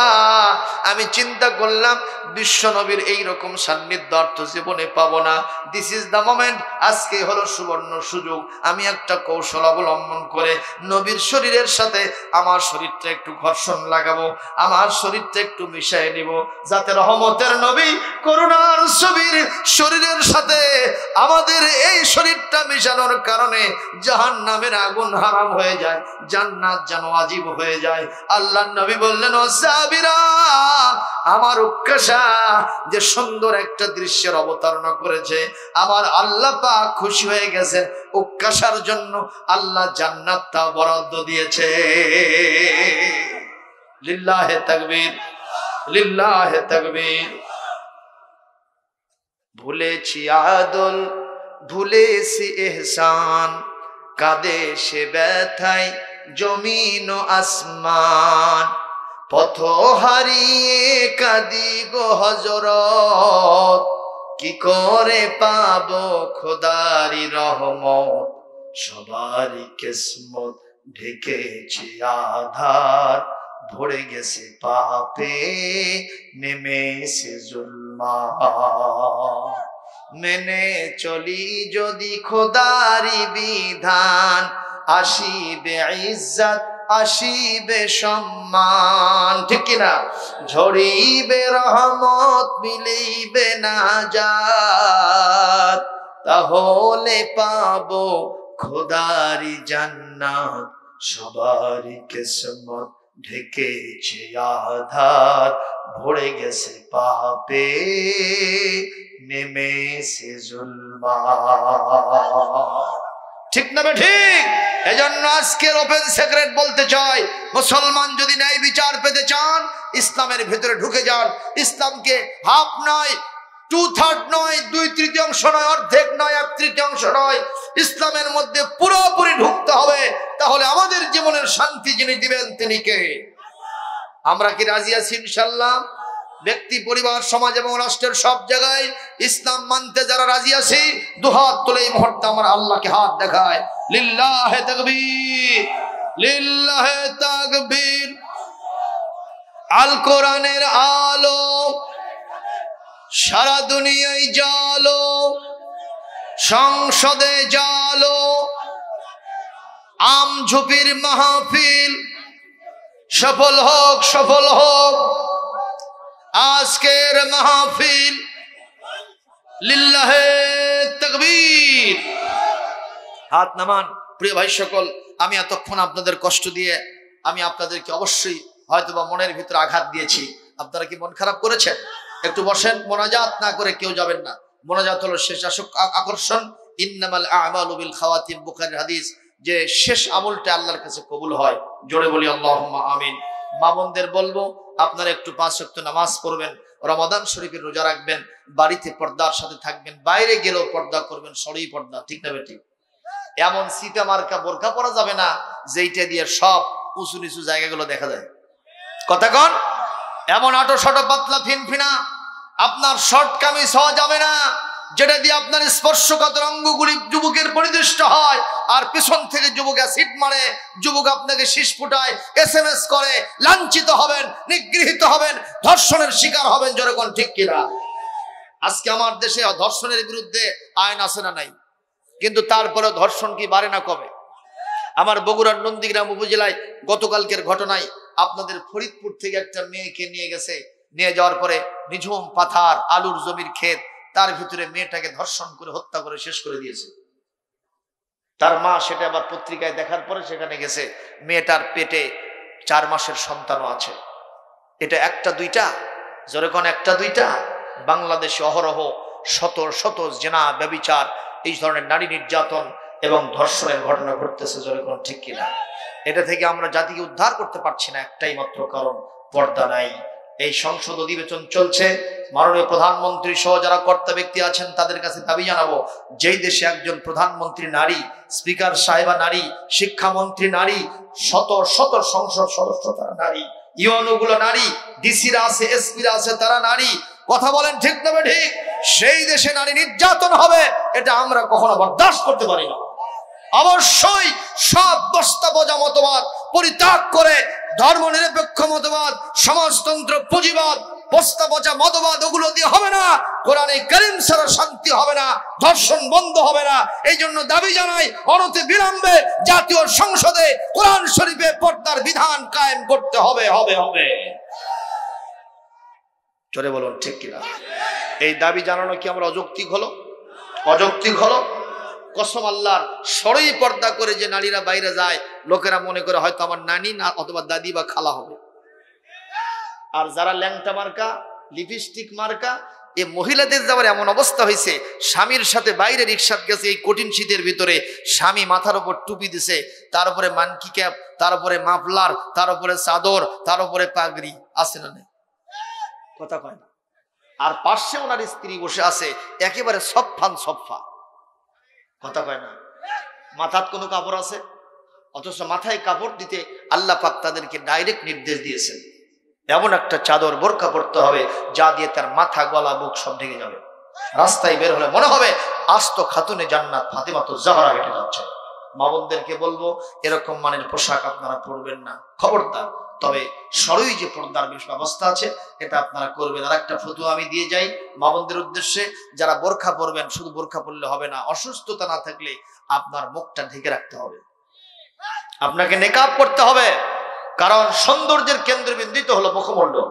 আমি চিন্তা করলাম বিশ্ব নবীর এইরকম সান্নিধ্য অর্থ জীবনে পাবো না। This is the moment. আজকে হলো সুবর্ণ সুযোগ। আমি একটা কৌশল অবলম্বন করে নবীর শরীরের সাথে আমার শরীরটা একটু ঘর্ষণ লাগাবো, আমার শরীরটা একটু মিশিয়ে নিব, যাতে রহমতের নবী করুণার ছবির শরীরের সাথে আমাদের এই শরীরটা মিশানোর কারণে জাহান্নামের আগুন হারাম হয়ে যায়, জান্নাত যেন ওয়াজিব হয়ে যায়। আল্লাহর নবী বললেন, ও সাহাবীরা, আমার উক্কাশা যে সুন্দর একটা দৃশ্যের অবতারণা করেছে, আমার আল্লাহ পাক খুশি হয়ে গেছেন, উক্কাশার জন্য আল্লাহ জান্নাতটা বরাদ্দ দিয়েছে। লিল্লাহে তাকবীর, লিল্লাহে তাকবীর। ভুলেছি আদল, ভুলেছি ইহসান, কাঁদে সে ব্যথায় জমিন ও আসমান, পথ হারিয়ে কাঁদি গো হযরত, কি করে পাবো খোদারি রহমত, সবারই কিসমত ঢেকেছে আধার, ভরে গেছে পাপে নেমেছে জুলমাত, মেনে চলি যদি খোদারি বিধান, আসিবে ইজ্জত আসিবে সম্মান, ঠিক কিনা? ঝরিবে রহমত, মিলিবে নাজাত, তাহলে পাবো খোদারি জান্নাত। সবারই কিসমত ঢেকেছে আধার, ভরে গেছে পাপে, নেমেছে জুলমাত। ঠিক না ঠিক? এজন্য আজকের ওপেন সিক্রেট বলতে চাই, মুসলমান যদি ন্যায় বিচার পেতে চান, ইসলামের ভিতরে ঢুকে যান। ইসলামকে হাফ নয়, 2/3 নয়, 2/3 নয়, অর্ধেক নয়, 1/3 নয়, ইসলামের মধ্যে পুরোপুরি ঢুকতে হবে। তাহলে আমাদের জীবনের শান্তি যিনি দিবেন তিনি কে? আমরা কি রাজি আছি ইনশাআল্লাহ? ব্যক্তি, পরিবার, সমাজ এবং রাষ্ট্রের সব জায়গায় ইসলাম মানতে যারা রাজি আছি, দুহাত তুলে এই মুহূর্তে আমার আল্লাহকে হাত দেখায়। লিল্লাহে তাকবীর, লিল্লাহে তাকবীর। আল কোরআনের আলো সারা দুনিয়ায় জালো, সংসদে জালো, আম ঝুপির মাহফিল সফল হোক, সফল হোক আজকের মাহফিল। লিল্লাহে তাকবীর। হাত নামান। প্রিয় ভাই সকল, আমি এতক্ষণ আপনাদের কষ্ট দিয়ে আমি আপনাদেরকে অবশ্যই হয়তোবা মনের ভিতরে আঘাত দিয়েছি। আপনারা কি মন খারাপ করেছেন? একটু বসেন, মোনাজাত না করে কেউ যাবেন না। মোনাজাত হলো শেষ আকর্ষণ। ইন্নামাল আ'মালু বিল খাওয়াতিম, বুখারীর হাদিস, যে শেষ আমলটা আল্লাহর কাছে কবুল হয়। জোরে বলি আল্লাহুম্মা আমিন। মা বোনদের বলবো, আপনারা একটু 5 ওয়াক্ত নামাজ পড়বেন, রমাদান শরীফের রোজা রাখবেন, বাড়িতে পর্দার সাথে থাকবেন, বাইরে গেলেও পর্দা করবেন, সরই পর্দা, ঠিক না বেঠিক? এমন সিটা মার্কা বোরকা পরা যাবে না যেইটা দিয়ে সব উঁচু নিচু জায়গাগুলো দেখা যায়। কথা কন? এমন আটো শটো পাতলা ফিনফিনা আপনার শর্ট কামিজ হওয়া যাবে না, যেটা দিয়ে আপনার স্পর্শকাতর অঙ্গগুলি যুবকের পরিদৃষ্ট হয়, আর পিছন থেকে যুবক অ্যাসিড মারে, যুবক আপনাকে শীষ ফুটায়, SMS করে, লাঞ্ছিত হবেন, নিগৃহীত হবেন, ধর্ষণের শিকার হবেন। যেরকম ঠিক কিনা? আজকে আমার দেশে ধর্ষণের বিরুদ্ধে আইন আছে না নাই? কিন্তু তারপরে ধর্ষণ কি বাড়ে না কমে? আমার বগুড়ার নন্দীগ্রাম উপজেলায় গতকালকের ঘটনায় আপনাদের ফরিদপুর থেকে একটা মেয়েকে নিয়ে গেছে, নিয়ে যাওয়ার পরে নিঝুম পাথার আলুর জমির ক্ষেত, তার ভিতরে মেয়েটাকে ধর্ষণ করে হত্যা করে শেষ করে দিয়েছে। তার মা সেটা আবার পত্রিকায় দেখার পরে সেখানে গেছে, মেয়েটার পেটে 4 মাসের সন্তানও আছে। এটা একটা দুইটা? যেরকম একটা দুইটা? বাংলাদেশে অহরহ শত শত জেনা, ব্যভিচার, এই ধরনের নারী নির্যাতন এবং ধর্ষণের ঘটনা ঘটতেছে। যেরকম ঠিক কিনা? এটা থেকে আমরা জাতিকে উদ্ধার করতে পারছি না, একটাই মাত্র কারণ, পর্দা নাই। এই সংসদ অধিবেশন চলছে, মাননীয় প্রধানমন্ত্রী সহ যারা কর্তা ব্যক্তি আছেন তাদের কাছে দাবি জানাবো, যেই দেশে একজন প্রধানমন্ত্রী নারী, স্পিকার সাহেবা নারী, শিক্ষামন্ত্রী নারী, শত শত সংসদ সদস্য তারা নারী, ইউএনওগুলো নারী, ডিসিরা আছে, এসপিরা আছে, তারা নারী। কথা বলেন ঠিক না ঠিক? সেই দেশে নারী নির্যাতন হবে, এটা আমরা কখনো বরদাস্ত করতে পারি না। অবশ্যই সব বস্তাপচা মতবাদ পরিত্যাগ করে ধর্মনিরপেক্ষ মতবাদ, সমাজতন্ত্র, পুঁজিবাদ, বস্তাপচা মতবাদ, ওগুলো দিয়ে হবে না। কোরআনে কারীম ছাড়া শান্তি হবে না, ধর্ষণ বন্ধ হবে না। এই জন্য দাবি জানাই, অনতি বিলম্বে জাতীয় সংসদে কোরআন শরীফে পর্দার বিধান কায়েম করতে হবে, হবে হবে। জোরে বলুন ঠিক কিনা? এই দাবি জানানো কি আমরা অযৌক্তিক হলো? অযৌক্তিক হলো? কসম আল্লাহর, সরই পর্দা করে যে নারীরা বাইরে যায়, লোকেরা মনে করে হয়তো আমার নানি না অথবা দাদি বা খালা হবে। আর যারা ল্যাংটা মার্কা, লিপস্টিক মার্কা, এই মহিলাদের যাওয়ার এমন অবস্থা হয়েছে, স্বামীর সাথে বাইরে রিক্সাত গেছে এই কঠিন শীতের ভিতরে, স্বামী মাথার উপর টুপি দিছে, তার উপরে মানকি ক্যাপ, তার উপরে মাফলার, তার উপরে চাদর, তার উপরে পাগড়ি, আছে না নেই? কথা কয় না। আর পাশে ওনার স্ত্রী বসে আছে, একেবারে সফান সফা। কথা কয় না। মাথার কোনো কাপড় আছে, অথচ মাথায় কাপড় দিতে আল্লাহ পাক তাদেরকে ডাইরেক্ট নির্দেশ দিয়েছেন, এমন একটা চাদর বোরকা পড়তে হবে যা দিয়ে তার মাথা, গলা, বুক সব ঢেকে যাবে। রাস্তায় বের হলে মনে হবে আস্ত খাতুনে জান্নাত ফাতেমাতুজ জাহরা হেঁটে যাচ্ছে। মা বোনদেরকে বলবো, এরকম মানের পোশাক আপনারা পরবেন না, খবরদার। তবে সরই যে পর্দার ব্যবস্থা আছে এটা আপনারা করবেন। আর একটা ফতোয়া আমি দিয়ে যাই মা বোনদের উদ্দেশ্যে, যারা বোরখা পরবেন, শুধু বোরখা পরলে হবে না, অসুস্থতা না থাকলে আপনার মুখটা ঢেকে রাখতে হবে। আপনাকে নেকাব করতে হবে, কারণ সৌন্দর্যের কেন্দ্রবিন্দু তো হলো মুখমণ্ডল,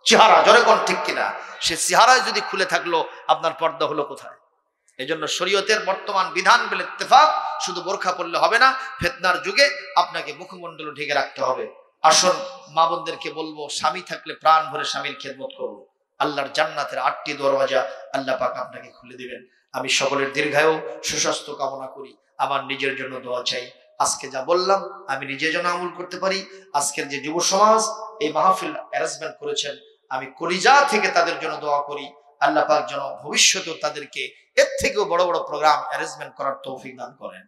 চেহারা। জোরে কোন ঠিক কিনা? সে চেহারায় যদি খুলে থাকলো, আপনার পর্দা হলো কোথায়? এই জন্য শরীয়তের বর্তমান বিধান বলে ইত্তেফাক, শুধু বোরখা পরলে হবে না, ফিতনার যুগে আপনাকে মুখমণ্ডল ঢেকে রাখতে হবে। আসুন মা বোনদেরকে বলবো, স্বামী থাকলে প্রাণ ভরে স্বামীর খেদমত করবো। আল্লাহর জান্নাতের 8টি দরওয়াজা আল্লাহ পাক আপনাকে খুলে দিবেন। আমি সকলের দীর্ঘায়ু সুস্বাস্থ্য কামনা করি, আমার নিজের জন্য দোয়া চাই। আজকে যা বললাম আমি নিজে যেন আমল করতে পারি। আজকের যে যুব সমাজ এই মাহফিল অ্যারেঞ্জমেন্ট করেছেন, আমি কলিজা থেকে তাদের জন্য দোয়া করি, আল্লাহ পাক যেন ভবিষ্যতেও তাদেরকে এর থেকেও বড় বড় প্রোগ্রাম অ্যারেঞ্জমেন্ট করার তৌফিক দান করেন।